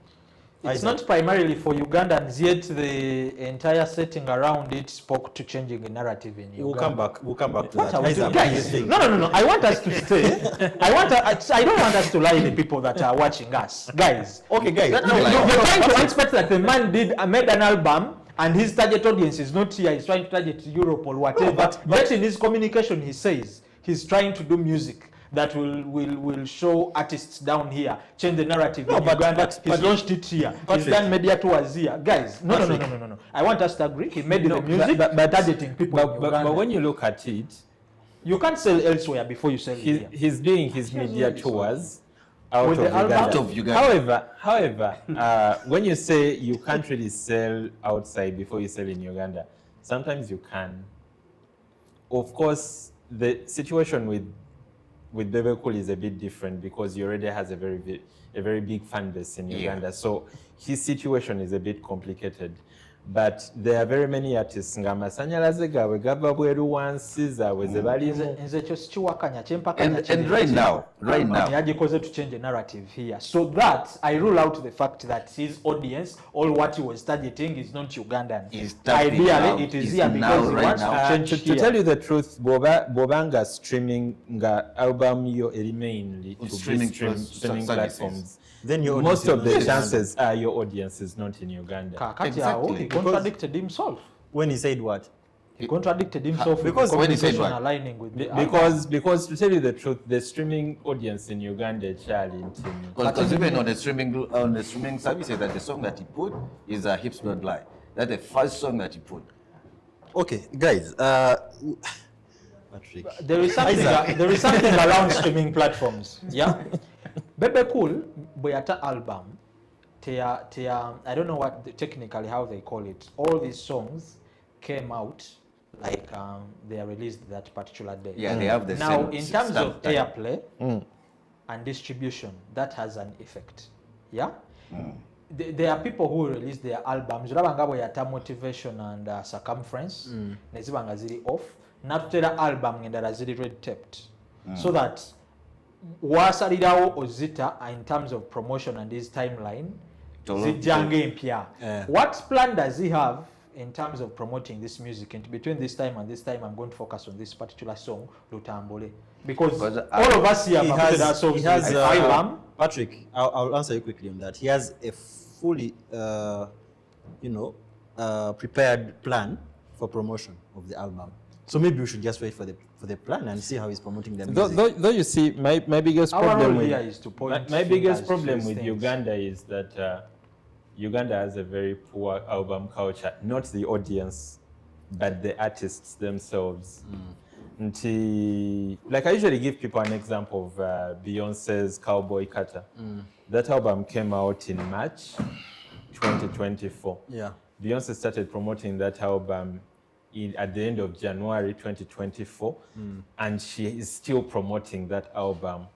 It's not primarily for Ugandans, yet the entire setting around it spoke to changing the narrative in Uganda. We'll come back. We'll come back to What that. are we doing? Guys, No. I want us to stay. I don't want us to lie the people that are watching us. Guys. Okay, guys. No, you're trying to expect that the man made an album and his target audience is not here. He's trying to target Europe or whatever. But in his communication, he says he's trying to do music that will show artists down here, change the narrative in Uganda. He's launched it here. He's done media tours here. Guys, no. I want us to agree. He made the music targeting people in Uganda. But when you look at it, you can't sell elsewhere before you sell here. he's doing his media tours out With of the album? Uganda. Out of Uganda. However, when you say you can't really sell outside before you sell in Uganda, sometimes you can. Of course, the situation with Bebe Cool is a bit different because he already has a very big fan base in Uganda. So his situation is a bit complicated. But there are very many artists nga amasanyalaze gaabwe gava bweru wansi zaabwe ze balimu. Nze kyo sikiwakanya kyempakanya And right now, yagikoze to change the narrative here, so that I rule out the fact that his audience, all what he was targeting, is not Ugandan. Ideally, it is here because he wants to change To here. tell you the truth, bobanga streaming nga album yo eri mainly to Streaming streaming platforms. Then your Most audience of the is- chances are your audience is not in Uganda. Kakati awo, he contradicted himself. When he said what? He contradicted himself because with when he said communication what? aligning with the album. Because to tell you the truth, the streaming audience in Uganda, Charlie, because even on the streaming services, that the song that he put is a Hips Don't Lie. That's the first song that he put. Okay, guys. Patrick. There is something around streaming platforms. Yeah. Bebe Cool, Boyata album, I don't know what technically how they call it. All these songs came out like they are released that particular day. Yeah, they have the Now, same in terms of stamp time. airplay and distribution, that has an effect. Yeah. There are people who release their albums. Urabanga Boyata Motivation and Circumference. Nezibanga ziri off. Natutera album endala ziri red taped. So that wasalirawo ozita in terms of promotion and his timeline zijjange empya. What plan does he have in terms of promoting this music? And between this time and this time, I'm going to focus on this particular song, Lutambole, because all of us here have put our songs. He has with album. Patrick, I'll answer you quickly on that. He has a fully, prepared plan for promotion of the album. So maybe we should just wait for the plan and see how he's promoting the music. Though you see, my biggest Our problem role with here is to point my biggest fingers to problem these with things. Uganda is that Uganda has a very poor album culture. Not the audience, but the artists themselves. Like I usually give people an example of Beyonce's Cowboy Carter. That album came out in March 2024. Yeah. Beyonce started promoting that album at the end of January 2024, and she is still promoting that album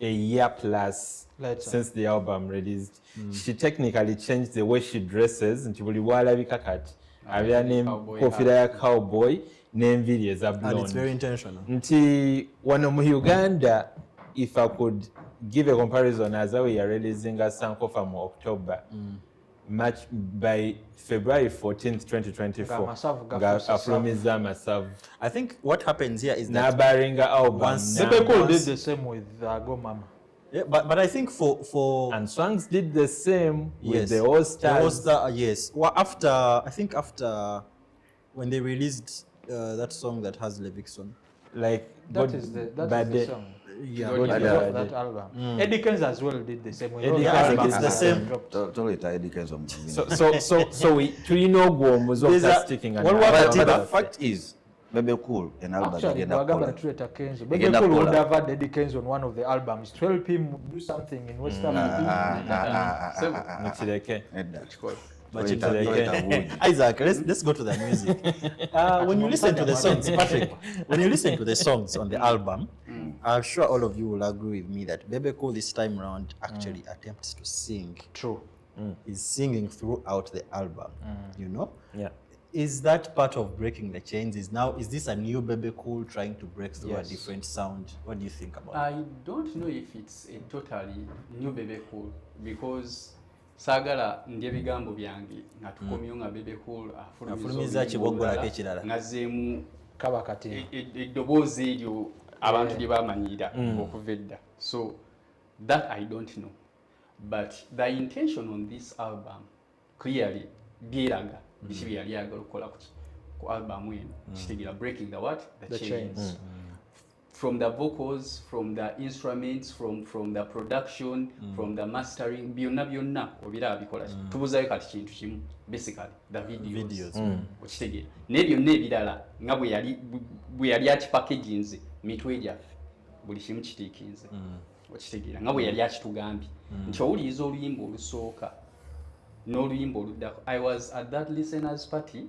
a year plus Later. since the album released. She technically changed the way she dresses nti buli walabika kati abira n'enkofiira ya cowboy n'enviri eza And it's very blonde. intentional. Nti wano mu Uganda, if I could give a comparison as how we are releasing a Sankofa mu October, March by February 14th, 2024. Amasavu nga gafuuse afulumiza amasavu. I think what happens here is that N'abaringa album. Once- Bebe Cool Once- did the same with Go Mama. yeah, but I think for And Swanks did the same with yes, the All Stars. The All-Star, yes. Well, after when they released that song that has Levikson. Like That is the song. Yeah, God That Bad that album. Eddie Kenz as well did the same. Eddie Yeah, I think Kenz it's the same. Tolita Eddie Kenzo. So we tulina ogwo omuzo There's a- sticking what about But Tiba? the fact is, Bebe Cool and album Actually, agenda Bagamba Cola. Treater Kenzo. Bebe Agenda Cool would Cola. have had Eddie Kenzo on one of the albums to help him do something in West Africa. Nikireke. But Wait, okay. Isaac, let's go to the music. When you listen to the songs, Patrick, when you listen to the songs on the album, I'm sure all of you will agree with me that Bebe Cool this time around actually attempts to sing. True. He's singing throughout the album, you know? Yeah. is that part of breaking the chains? Is this a new Bebe Cool trying to break through Yes. a different sound? What do you think about it? I don't know if it's a totally new Bebe Cool because sagala ndye bigambo byange nga tukomyo nga Bebe Cool Afulumiza kiboggola ekirala. ngazzeemu kaba kati eddoboozi eryo abantu lye bamanyira okuva edda. So that I don't know, but the intention on this album clearly byeraga biki bye yali ayagala okukola ku album eno kitegeera breaking the chains. From the vocals, from the instruments, from the production, from the mastering, byonna obiraba bikola tubuzayo kati kintu kimu basically the videos. Okitegeera naye byonna ebirala nga bwe yali akipackaginze mitwe gyaffe buli kimu kitiikinze. Okitegeera nga bwe yali akitugambye nti owuliriza oluyimba olusooka n'oluyimba oluddako. I was at that listeners party.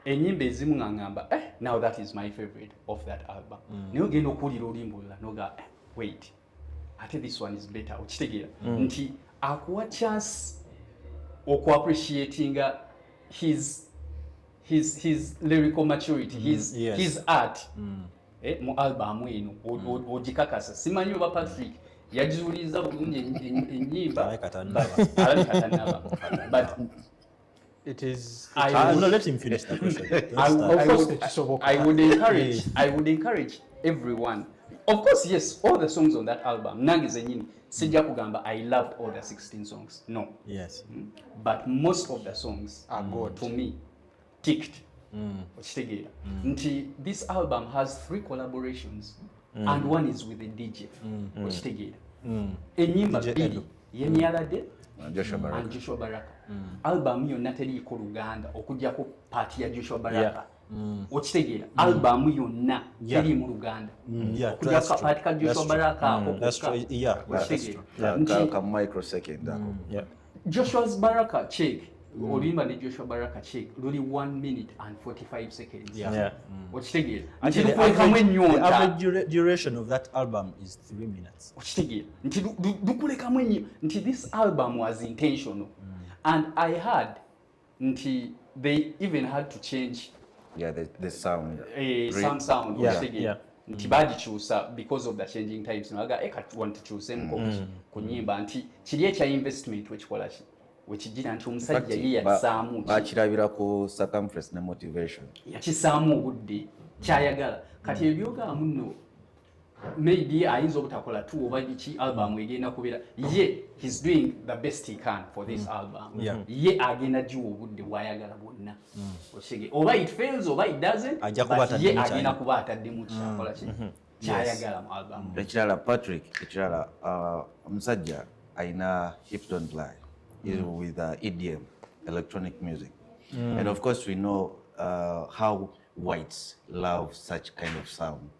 Enyimba ezimu nga ngamba now that is my favorite of that album. Naye ogenda okuwulira oluyimba olulala noga wait ate this one is better. Okitegeera nti akuwa chance okwaappreciatinga his lyrical maturity, his art mu album eno ogikakasa. Simanyi oba Patrick yagiwuliriza bulungi enyimba alabikatanaba but it is No, let him finish the question. I would encourage everyone. Of course, yes, all the songs on that album. Nange zenyini sijja kugamba I loved all the 16 songs. No. Yes. But most of the songs are good for me. Ticked. Okitegeera. Nti this album has 3 collaborations and one is with a DJ. Okitegeera. Enyimba bbiri Yemi Joshua Baraka. and Joshua Baraka. Album yonna teriiko Luganda okuggyako paati ya Joshua Baraka. Okitegeera album yonna teri mu Luganda okuggyako paati ka Joshua Baraka ako kokka. Ka microsecond ako. Joshua's Baraka check oluyimba ne Joshua Baraka check luli 1 minute and 45 seconds. Okitegeera nti lukulekamu ennyonta. The average duration of that album is 3 minutes. Okitegeera nti lukulekamu ennyo nti this album was intentional. And I heard nti they even had to change The sound. Some sound. Okitegeera nti bagikyusa because of the changing times. Naga wantukyusemuko ku nnyimba nti kiri ekya investment wekikola ki wekigira nti omusajja ye yakisaamu bakirabira ku circumference ne motivation. Yakisaamu obudde kyayagala kati ebyogaamu nno maybe ayinza obutakola tu oba biki album egenda kubeera ye he's doing the best he can for this album. Ye agenda giwa obudde bwayagala bwonna. Okitegeera oba it fails oba it doesn't but ye agenda kuba ataddemu kyakola ki kyayagala mu album. Ekirala Patrick, ekirala omusajja ayina hips don't lie. With EDM, electronic music. And of course we know how whites love such kind of sound.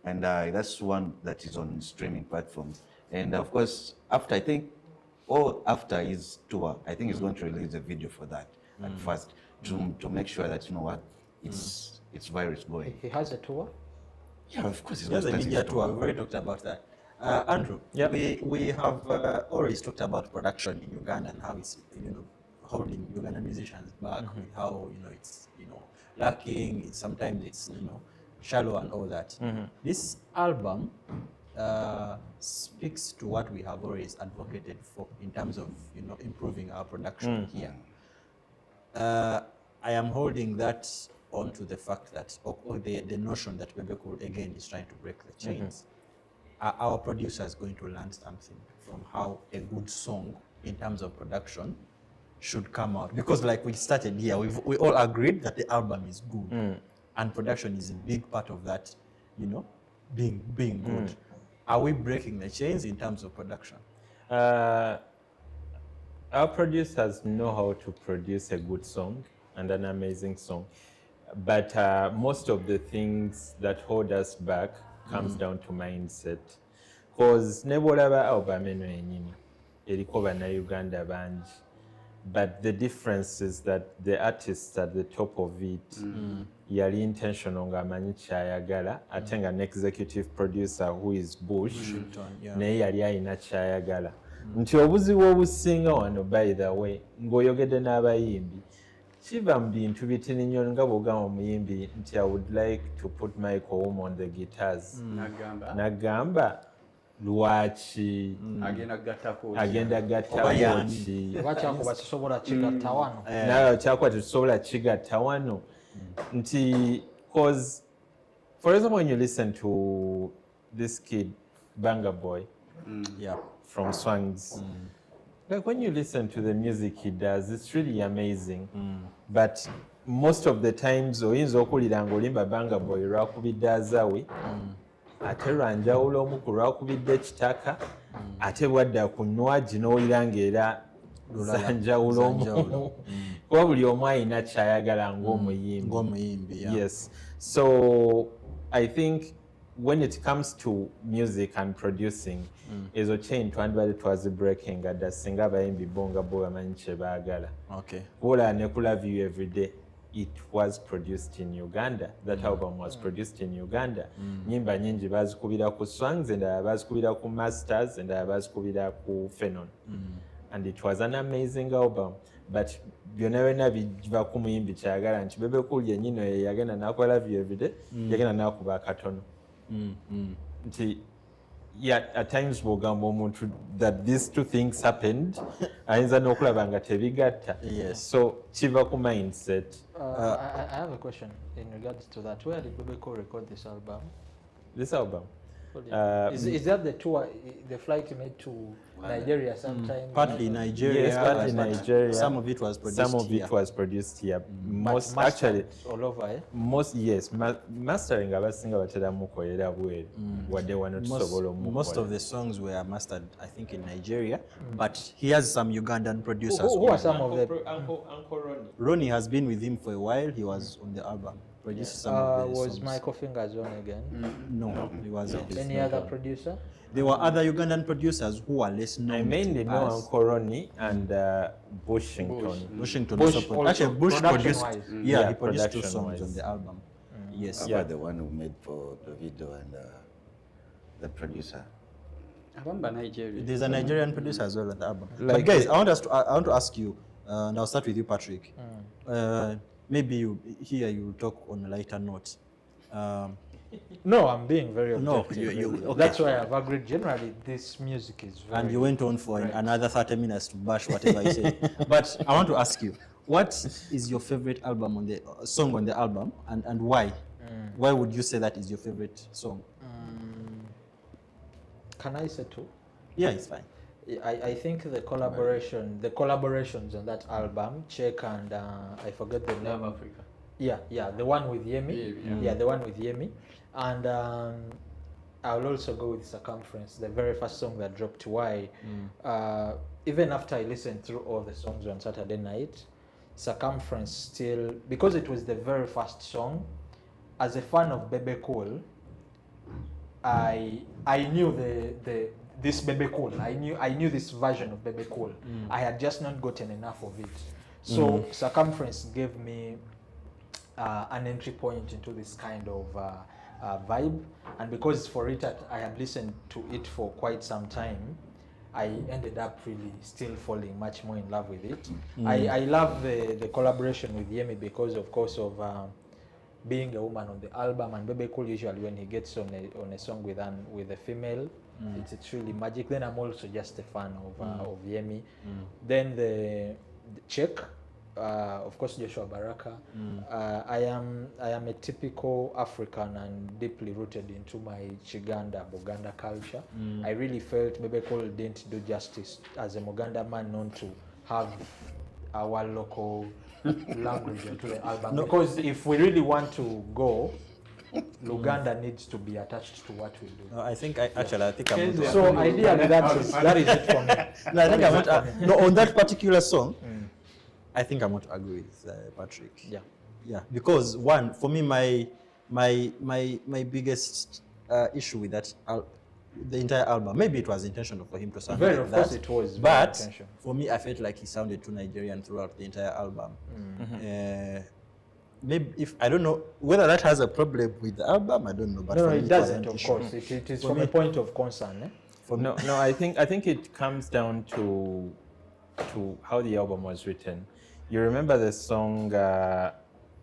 And that's one that is on streaming platforms. And of course, after his tour, I think he's going to release a video for that at first to make sure that you know what it's where it's going. he has a tour. Yeah, of course, There's a media tour. We've already talked about that. Andrew, we have always talked about production in Uganda and how it's holding Ugandan musicians back, how it's lacking. Sometimes it's shallow and all that. This album speaks to what we have always advocated for in terms of improving our production here. I am holding that onto the fact that the notion that Bebe Cool again is trying to break the chains. Are our producers going to learn something from how a good song in terms of production should come out? Because like we started here, we all agreed that the album is good and production is a big part of that, being good. Are we breaking the chains in terms of production? Our producers know how to produce a good song and an amazing song. But most of the things that hold us back comes down to mindset. Because nebolaba album eno yenyini eriko bannayuganda bangi, but the difference is that the artist at the top of it yali intentional ng'amanyi kyayagala ate nga ne executive producer who is Bush naye yali alina kyayagala nti obuzibu obusinga wano by the way ng'oyogedde n'abayimbi kiva mu bintu bitini nnyo nga bw'ogamba omuyimbi nti I would like to put Michael home on the guitars. N'agamba lwaki agenda gattako ki bakyakuba kisobola kigatta wano naye kyakuba tetusobola kigatta wano nti cause for example when you listen to this kid Banga Boy Yeah. from Swangs like when you listen to the music he does it's really amazing but most of the times oyinza okuwulira ng'olimba Banga Boy lwakubidde Azawe ate lwanjawulo omu ku lwakubidde Kitaka ate bwadda ku Nwagi n'owulira ng'era zanjawulo omu kuba buli omu alina kyayagala ng'omuyimbi. Yes, so I think when it comes to music and producing ezo chain twandibadde twazibreakinga dda singa abayimbi Bonga Boy bamanyi kye baagala kuba ne ku Love You Everyday it was produced in Uganda. That album was produced in Uganda. Nyimba nyingi bazikubira ku Swangs endala bazikubira ku Masters endala bazikubira ku Phenon. And it was an amazing album. But byonna byonna biva ku muyimbi kyayagala nti Bebe Cool yennyini oyo yagenda n'akola Love You Everyday yagenda n'akuba akatono. Nti yeah, at times bw'ogamba omuntu that these two things happened ayinza n'okulaba nga tebigatta. So kiva ku mindset. I have a question in regards to that. Where did Bebe Cool record this album? This album? Is that the tour, the flight he made to Nigeria sometime? Partly Nigeria. Yes, partly Nigeria. Some of it was produced Some of here. it was produced here. Most But actually, all over, eh? most yes, mastering abasinga batera mukolera bweru wadde wano tusobola omukola. Most of the songs were mastered, I think, in Nigeria, but he has some Ugandan producers. Who are some of them? Uncle Ronnie. Ronnie has been with him for a while. He was on the album. Produced some of the Was songs. Michael Fingers on again? No, he wasn't. Any other producer? There were other Ugandan producers who are less known. I mainly to know us. Uncle Ronnie and Bushington. Washington Bush also also, actually Bush produced. production-wise. Yeah, Yeah, he produced 2 production-wise. songs on the album. Yes. Yeah, the one who made for the video and the producer. Nigeria. There's a Nigerian producer as well on the album. Like- but guys, I want to ask you, and I'll start with you, Patrick. Maybe you talk on a lighter note. No, I'm being very No, objective. okay. That's why I've agreed. Generally, this music is very. And you went on for another 30 minutes to bash whatever I said. But I want to ask you, what is your favorite album on the song on the album, and why? Why would you say that is your favorite song? Can I say two? Yeah, it's fine. I think the collaborations on that album, Check and I forget the name. Love Africa. Yeah, the one with Yemi. Yeah, the one with Yemi. And I'll also go with Circumference, the very first song that dropped. Why? Even after I listened through all the songs on Saturday night, Circumference still, because it was the very first song, as a fan of Bebe Cool, I knew this Bebe Cool. I knew this version of Bebe Cool. I had just not gotten enough of it. So Circumference gave me an entry point into this kind of vibe, and because for it I had listened to it for quite some time, I ended up really still falling much more in love with it. I love the collaboration with Yemi because, of course, of being a woman on the album, and Bebe Cool usually when he gets on a song with a female, it's really magic. Then I'm also just a fan of Yemi. Then the Check, of course, Joshua Baraka. I am a typical African and deeply rooted into my Chiganda Buganda culture. I really felt Bebe Cool didn't do justice as a Muganda man known to have our local language into the album. Because if we really want to go, Luganda needs to be attached to what we do. I think I'm going to So ideally, that is it for me. No, I think I'm not. No, on that particular song, I think I'm going to agree with Patrick. Yeah. Because one, for me, my biggest issue with that, the entire album, maybe it was intentional for him to sound like that. Of course, it was. But intentional. for me, I felt like he sounded too Nigerian throughout the entire album. Maybe if I don't know whether that has a problem with the album, I don't know. But No, for me, it was doesn't. an Of issue. course, it is from a point of concern. No, I think it comes down to how the album was written. You remember the song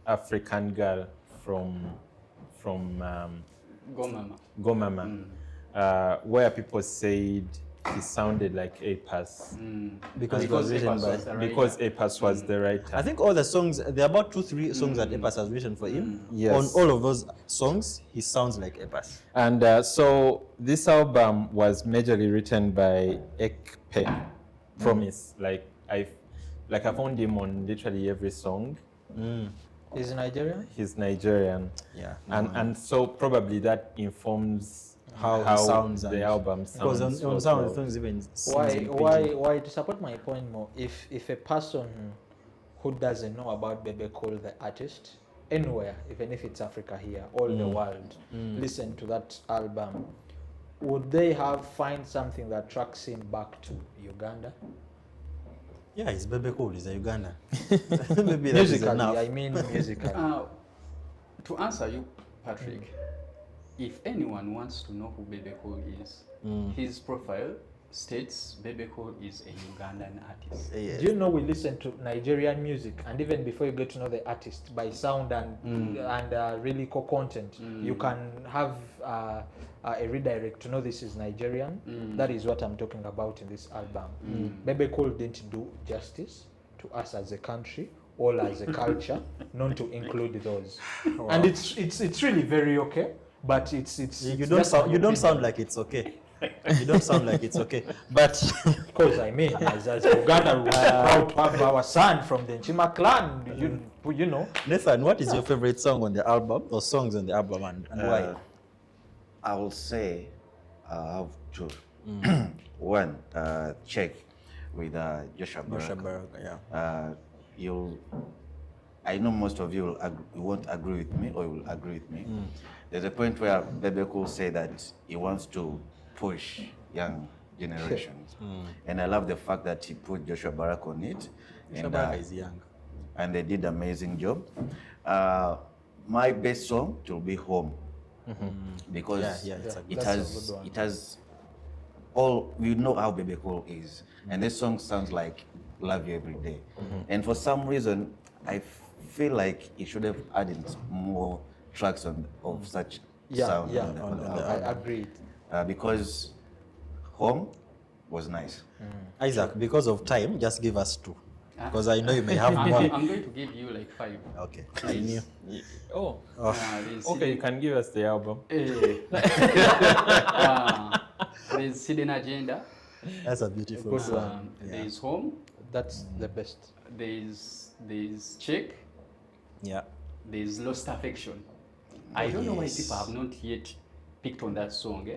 African Girl from Go Mama. Go Mama, where people said he sounded like APAS Because it was written Epas by. was the writer. because APAS was the writer. I think all the songs, there are about 2-3 songs that Epas has written for him. Yes. On all of those songs, he sounds like Epas. And so this album was majorly written by Ekpe Promise. Like I found him on literally every song. Is Nigerian? He's Nigerian. Yeah. And so probably that informs How he sounds the and- album Because sounds. on some of the songs, even Why to support my point more? If a person who doesn't know about Bebe Cool, the artist, anywhere, even if it's Africa here, all the world, listen to that album, would they find something that tracks him back to Uganda? Yeah, he's Bebe Cool. He's a Ugandan. Maybe that is Musically, enough. I mean musically. To answer you, Patrick, if anyone wants to know who Bebe Cool is, his profile states Bebe Cool is a Ugandan artist. Yes. Do you know we listen to Nigerian music, and even before you get to know the artist by sound and lyrical content, you can have a redirect to know this is Nigerian. That is what I'm talking about in this album. Bebe Cool didn't do justice to us as a country or as a culture, not to include those. And it's really very okay, but it's You don't sound like it's okay. You don't sound like it's okay. But because I mean, as Uganda, we are proud to have our son from the Nchima clan. You know. Nathan, what is your favorite song on the album or songs on the album and why? I will say I have two. One, Check with Joshua Joshua Baraka. Baraka, yeah. I know most of you won't agree with me or you will agree with me. There's a point where Bebe Cool say that he wants to push young generations. And I love the fact that he put Joshua Baraka on it. Joshua Baraka is young. And they did an amazing job. My best song will be Home. Because it's a good it has all, we know how Bebe Cool is. And this song sounds like Love You Every Day. And for some reason, I feel like it should have added more tracks of such sound on the album. I agree. Because Home was nice. Isaac, because of time, just give us 2. Because I know you may have more. I'm going to give you like 5. Okay, I knew. Oh, There's okay, you can give us the album. There's Hidden Agenda. That's a beautiful Good song. one. There's Home. That's the best. There's Check. Yeah. There's Lost Affection. I don't know why people have not yet picked on that song.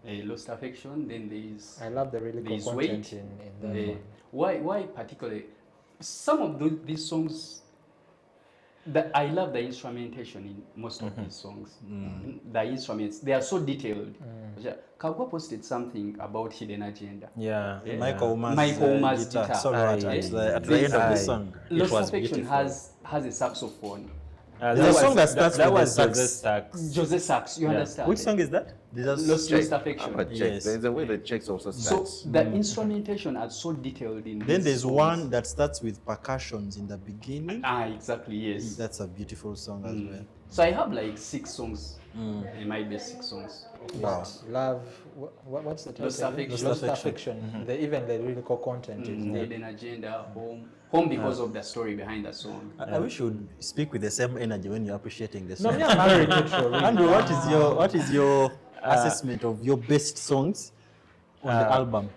Lost Affection. Then there's I love the really There's content Wait. in that one. Why particularly some of these songs that I love the instrumentation in most of these songs. The instruments, they are so detailed. Kagwa posted something about Hidden Agenda. Yeah. Michael Michael Oma's guitar guitar. solo at the end of the Aye. song. It Lost was Affection beautiful. has a saxophone. There's a song that starts that with was the sax. Jose Sax. Jose Sax, you understand? Which song is that? Lost Affection. But Check, Yes. there's a way the Checks also So starts. the instrumentation are so detailed in Then these there's songs. one that starts with percussions in the beginning. Exactly, yes. That's a beautiful song as well. So I have like 6 songs. It might be 6 songs. Wow. Love. What's the title? Lost again? Affection. Lost Affection. Even the lyrical content is there. Hidden Agenda, Home because of the story behind the song. I wish you would speak with the same energy when you're appreciating the No, song. me, I'm married to Troy. Andrew, what is your assessment of your best songs on the album?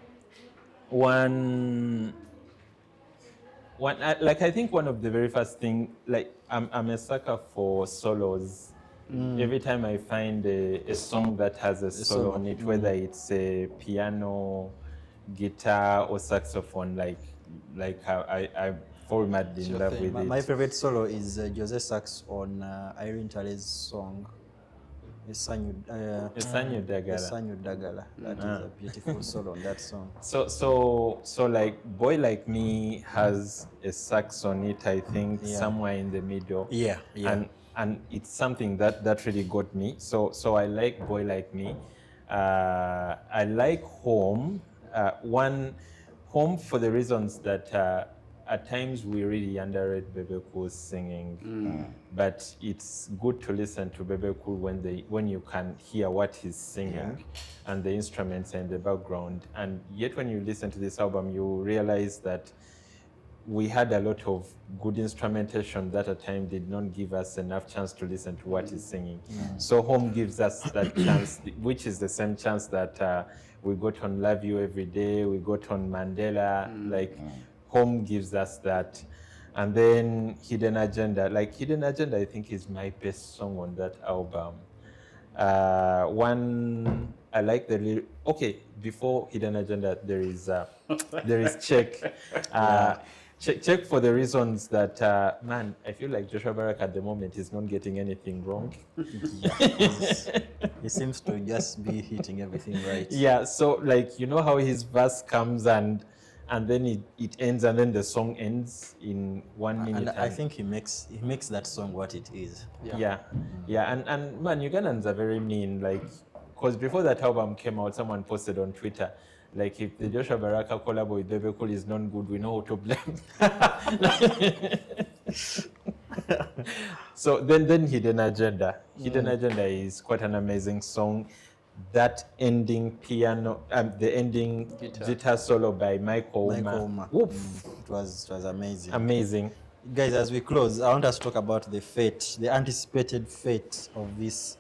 I think one of the very first thing, like I'm a sucker for solos. Every time I find a song that has a solo solo. on it, whether it's a piano, guitar, or saxophone, like I fall madly in love with it. My favorite solo is Jose Sax on Irene Tale's song Esanyu Dagala. Esanyu Dagala. That is a beautiful solo on that song. So like Boy Like Me has a sax on it, I think, somewhere in the middle. Yeah. And it's something that really got me. So I like Boy Like Me. I like Home. Home for the reasons that at times we really underrate Bebe Cool's singing, but it's good to listen to Bebe Cool when you can hear what he's singing and the instruments are in the background. And yet when you listen to this album, you realize that we had a lot of good instrumentation that at times did not give us enough chance to listen to what he's singing. So Home gives us that chance, which is the same chance that we got on Love You Every Day, we got on Mandela, Home gives us that. And then Hidden Agenda, Hidden Agenda I think is my best song on that album. One, I like the okay, before Hidden Agenda there is Check. Check for the reasons that, man, I feel like Joshua Barak at the moment is not getting anything wrong. He seems to just be hitting everything right. Yeah, so you know how his verse comes and then it ends and then the song ends in 1 minute. And I think he makes that song what it is. Yeah. And man, Ugandans are very mean, because before that album came out, someone posted on Twitter, if the Joshua Baraka collab with Bebe Cool is not good, we know who to blame. So then Hidden Agenda. Hidden Agenda is quite an amazing song. That ending piano, the ending guitar solo by Michael Uma. It was amazing. Amazing. Guys, as we close, I want us to talk about the anticipated fate of this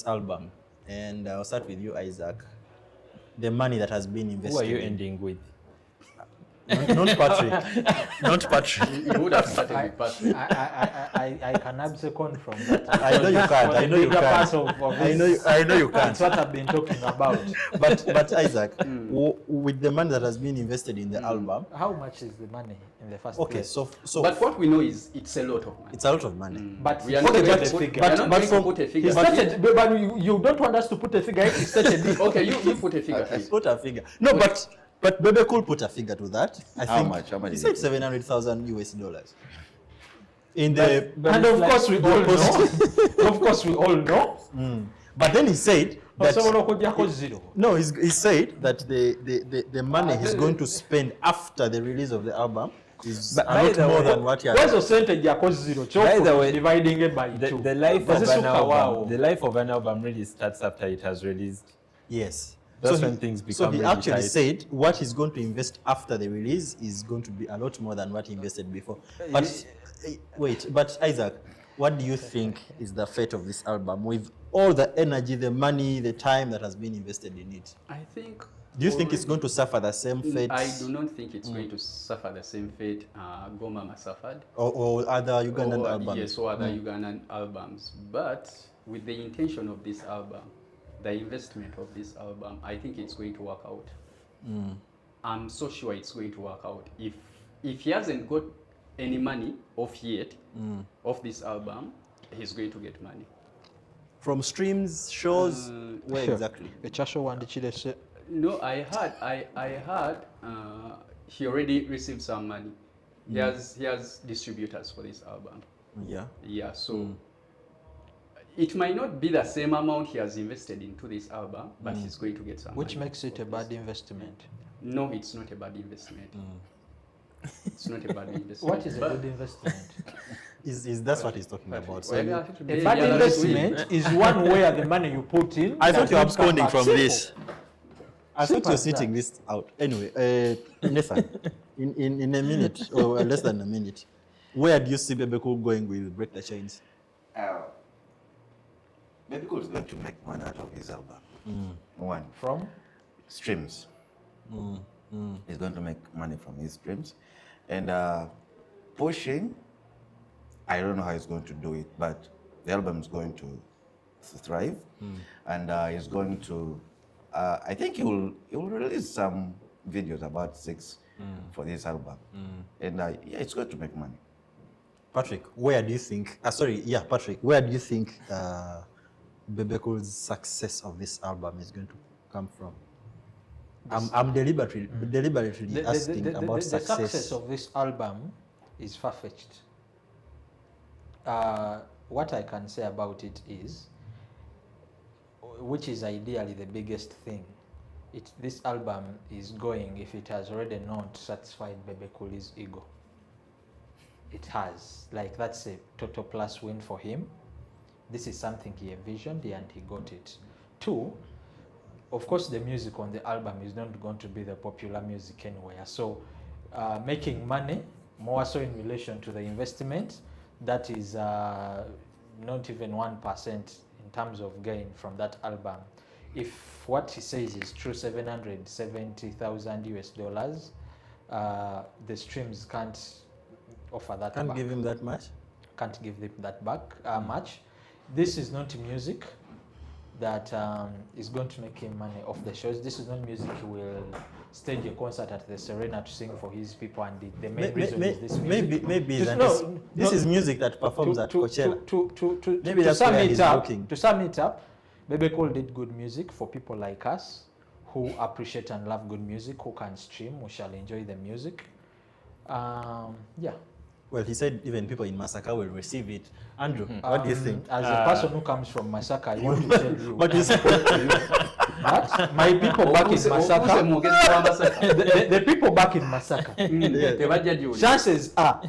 album. And I'll start with you, Isaac. The money that has been invested. Who are you ending with? Not Patrick. Not Patrick. You would have started with Patrick. I can absecond from that. I know you can't. I know you can't. I know you can't. That's what I've been talking about. But Isaac, with the money that has been invested in the album, How much is the money in the first okay, place? so But what we know is it's a lot of money. it's a lot of money. But We are forget not the going to figure. we are not but going to from- put a He figure. started, but you don't want us to put a figure. He started it. Okay, you put a figure. please. Put a figure. No, but Bebe could put a figure to that. I How think much? How much He is said it? $700,000 US. In the And of course we all know. Of course we all know. but then he said that Osobola okuggyako zero. no, he said that the money he's going to spend after the release of the album is a by lot the more way, than what he Kwezo has. sente gyako zero. By the way, Dividing it by two. The life of an Bazisuka album, waawo. the life of an album really starts after it has released. Yes. That's so when he, things So become he really actually tight. said what he's going to invest after the release is going to be a lot more than what he invested before. But but Isaac, what do you think is the fate of this album with all the energy, the money, the time that has been invested in it? I think. Do you think it's going to suffer the same fate? I do not think it's going to suffer the same fate Gomama suffered. Or other Ugandan Or, albums? Yes, or other Ugandan albums. But with the intention of this album, the investment of this album, I think it's going to work out. I'm so sure it's going to work out. If he hasn't got any money off yet, off this album, he's going to get money. From streams, shows, where Sure. exactly? Ekyasho wandikire se. No, I heard he already received some money. He has distributors for this album. Yeah. Yeah, so it might not be the same amount he has invested into this album, but he's going to get some Which money makes it a bad investment. No, it's not a bad investment. It's not a bad investment. What is a But- good investment? Is that's what he's talking about? So Well, you- A bad investment is one where the money you put in. I thought you were doesn't come absconding back. from Simple. this. I thought Simple you're as that. sitting this out. Anyway, Nathan, in a minute or less than a minute, where do you see Bebe Cool going with Break the Chains? Bebe Cool is going to make money out of his album. One, From? streams. He's going to make money from his streams. And pushing, I don't know how he's going to do it, but the album is going to thrive. And he's going to, I think he will release some videos about 6 for this album. And yeah, it's going to make money. Patrick, where do you think? Patrick, where do you think Bebe Cool's success of this album is going to come from? I'm deliberately asking about the success. success of this album is far-fetched. What I can say about it is, which is ideally the biggest thing, this album is going if it has already not satisfied Bebe Cool's ego. It has. Like, that's a total plus win for him. This is something he envisioned and he got it. 2, of course, the music on the album is not going to be the popular music anywhere. So making money, more so in relation to the investment, that is not even 1% in terms of gain from that album. If what he says is true, 770,000 US dollars, the streams can't offer that Can't back. give him that much. Can't give them that back much. This is not music that is going to make him money off the shows. This is not music he will stage a concert at the Serena to sing for his people, and the main reason is this music. Maybe Just- that no, this no, is music that performs at Coachella. Maybe to that's sum where it he's up, looking. To sum it up, Bebe Cool did good music for people like us who appreciate and love good music, who can stream, who shall enjoy the music. Yeah. Well, he said even people in Masaka will receive it. Andrew, what do you think? As a person who comes from Masaka, I want to tell you What do you say? that my people back in Masaka, the people back in Masaka, tebajja gy'oli. chances are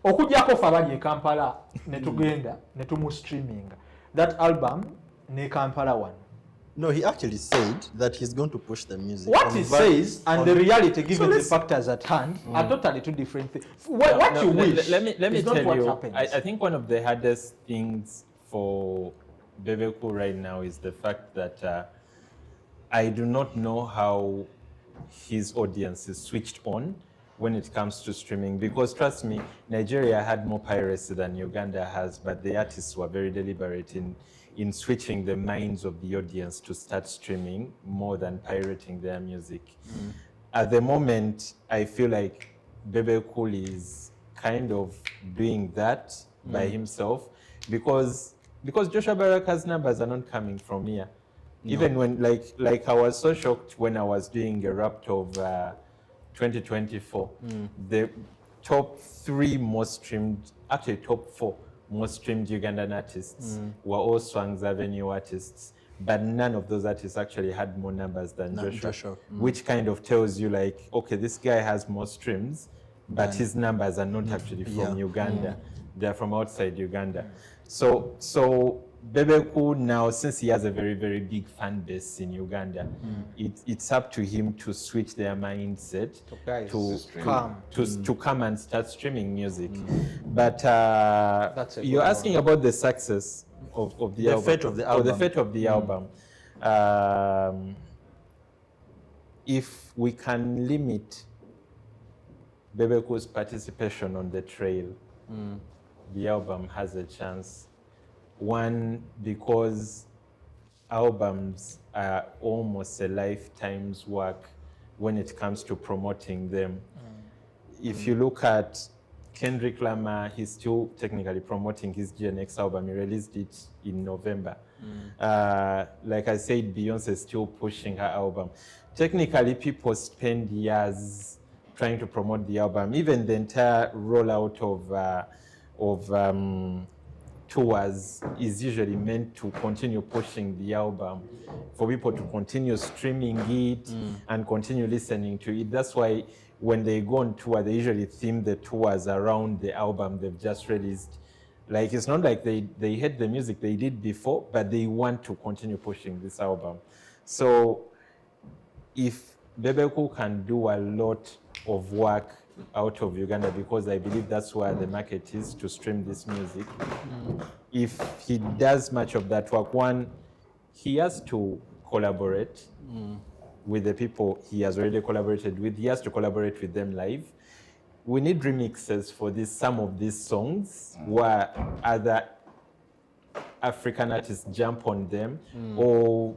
okujjako ffe abali e Kampala ne tugenda ne tumu streaming that album ne Kampala one. No, he actually said that he's going to push the music. What on he va- says and the reality, given the let's- factors at hand, are totally two different things. What you wish Let me is not tell what you. happens. I think one of the hardest things for Bebe Cool right now is the fact that I do not know how his audience is switched on when it comes to streaming, because trust me, Nigeria had more piracy than Uganda has, but the artists were very deliberate in switching the minds of the audience to start streaming more than pirating their music. At the moment, I feel like Bebe Cool is kind of doing that by himself, because Joshua Baraka's numbers are not coming from here. Even when, like I was so shocked when I was doing a Wrapped of 2024, the top 3 most streamed, actually top 4 most streamed Ugandan artists were all Swang's Avenue artists, but none of those artists actually had more numbers than Joshua. Which kind of tells you, like, okay, this guy has more streams, but his numbers are not actually from Uganda. They're from outside Uganda. So Bebe Cool now, since he has a very, very big fan base in Uganda, it's up to him to switch their mindset guys, to come and start streaming music. But That's a you're good asking about the success of the album. fate of the Or the album. fate of the album. If we can limit Bebe Cool's participation on the trail, the album has a chance. One, because albums are almost a lifetime's work when it comes to promoting them. If you look at Kendrick Lamar, he's still technically promoting his GNX album. He released it in November. Like I said, Beyonce is still pushing her album. Technically, people spend years trying to promote the album. Even the entire rollout of tours is usually meant to continue pushing the album, for people to continue streaming it and continue listening to it. That's why when they go on tour, they usually theme the tours around the album they've just released. Like, it's not like they hate the music they did before, but they want to continue pushing this album. So if Bebe Cool can do a lot of work out of Uganda, because I believe that's where the market is to stream this music. If he does much of that work, one, he has to collaborate with the people he has already collaborated with. He has to collaborate with them live. We need remixes for some of these songs where other African artists jump on them or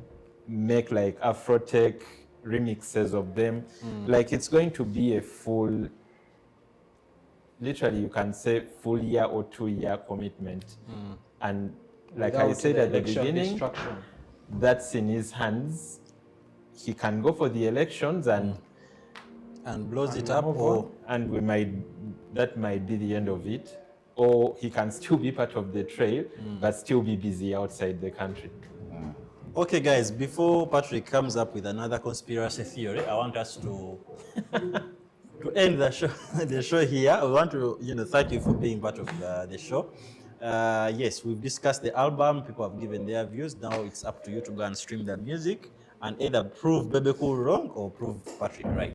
make like Afrotech remixes of them. Like, it's going to be a full, literally you can say full year or 2-year commitment. And like I Without said the at the election beginning, distraction. that's in his hands. He can go for the elections and blows it up, or and that might be the end of it. Or he can still be part of the trail, but still be busy outside the country. Okay, guys, before Patrick comes up with another conspiracy theory, I want us to end the show, the show here. We want to, thank you for being part of the show. Yes, we've discussed the album. People have given their views. Now it's up to you to go and stream the music and either prove Bebe Cool wrong or prove Patrick right.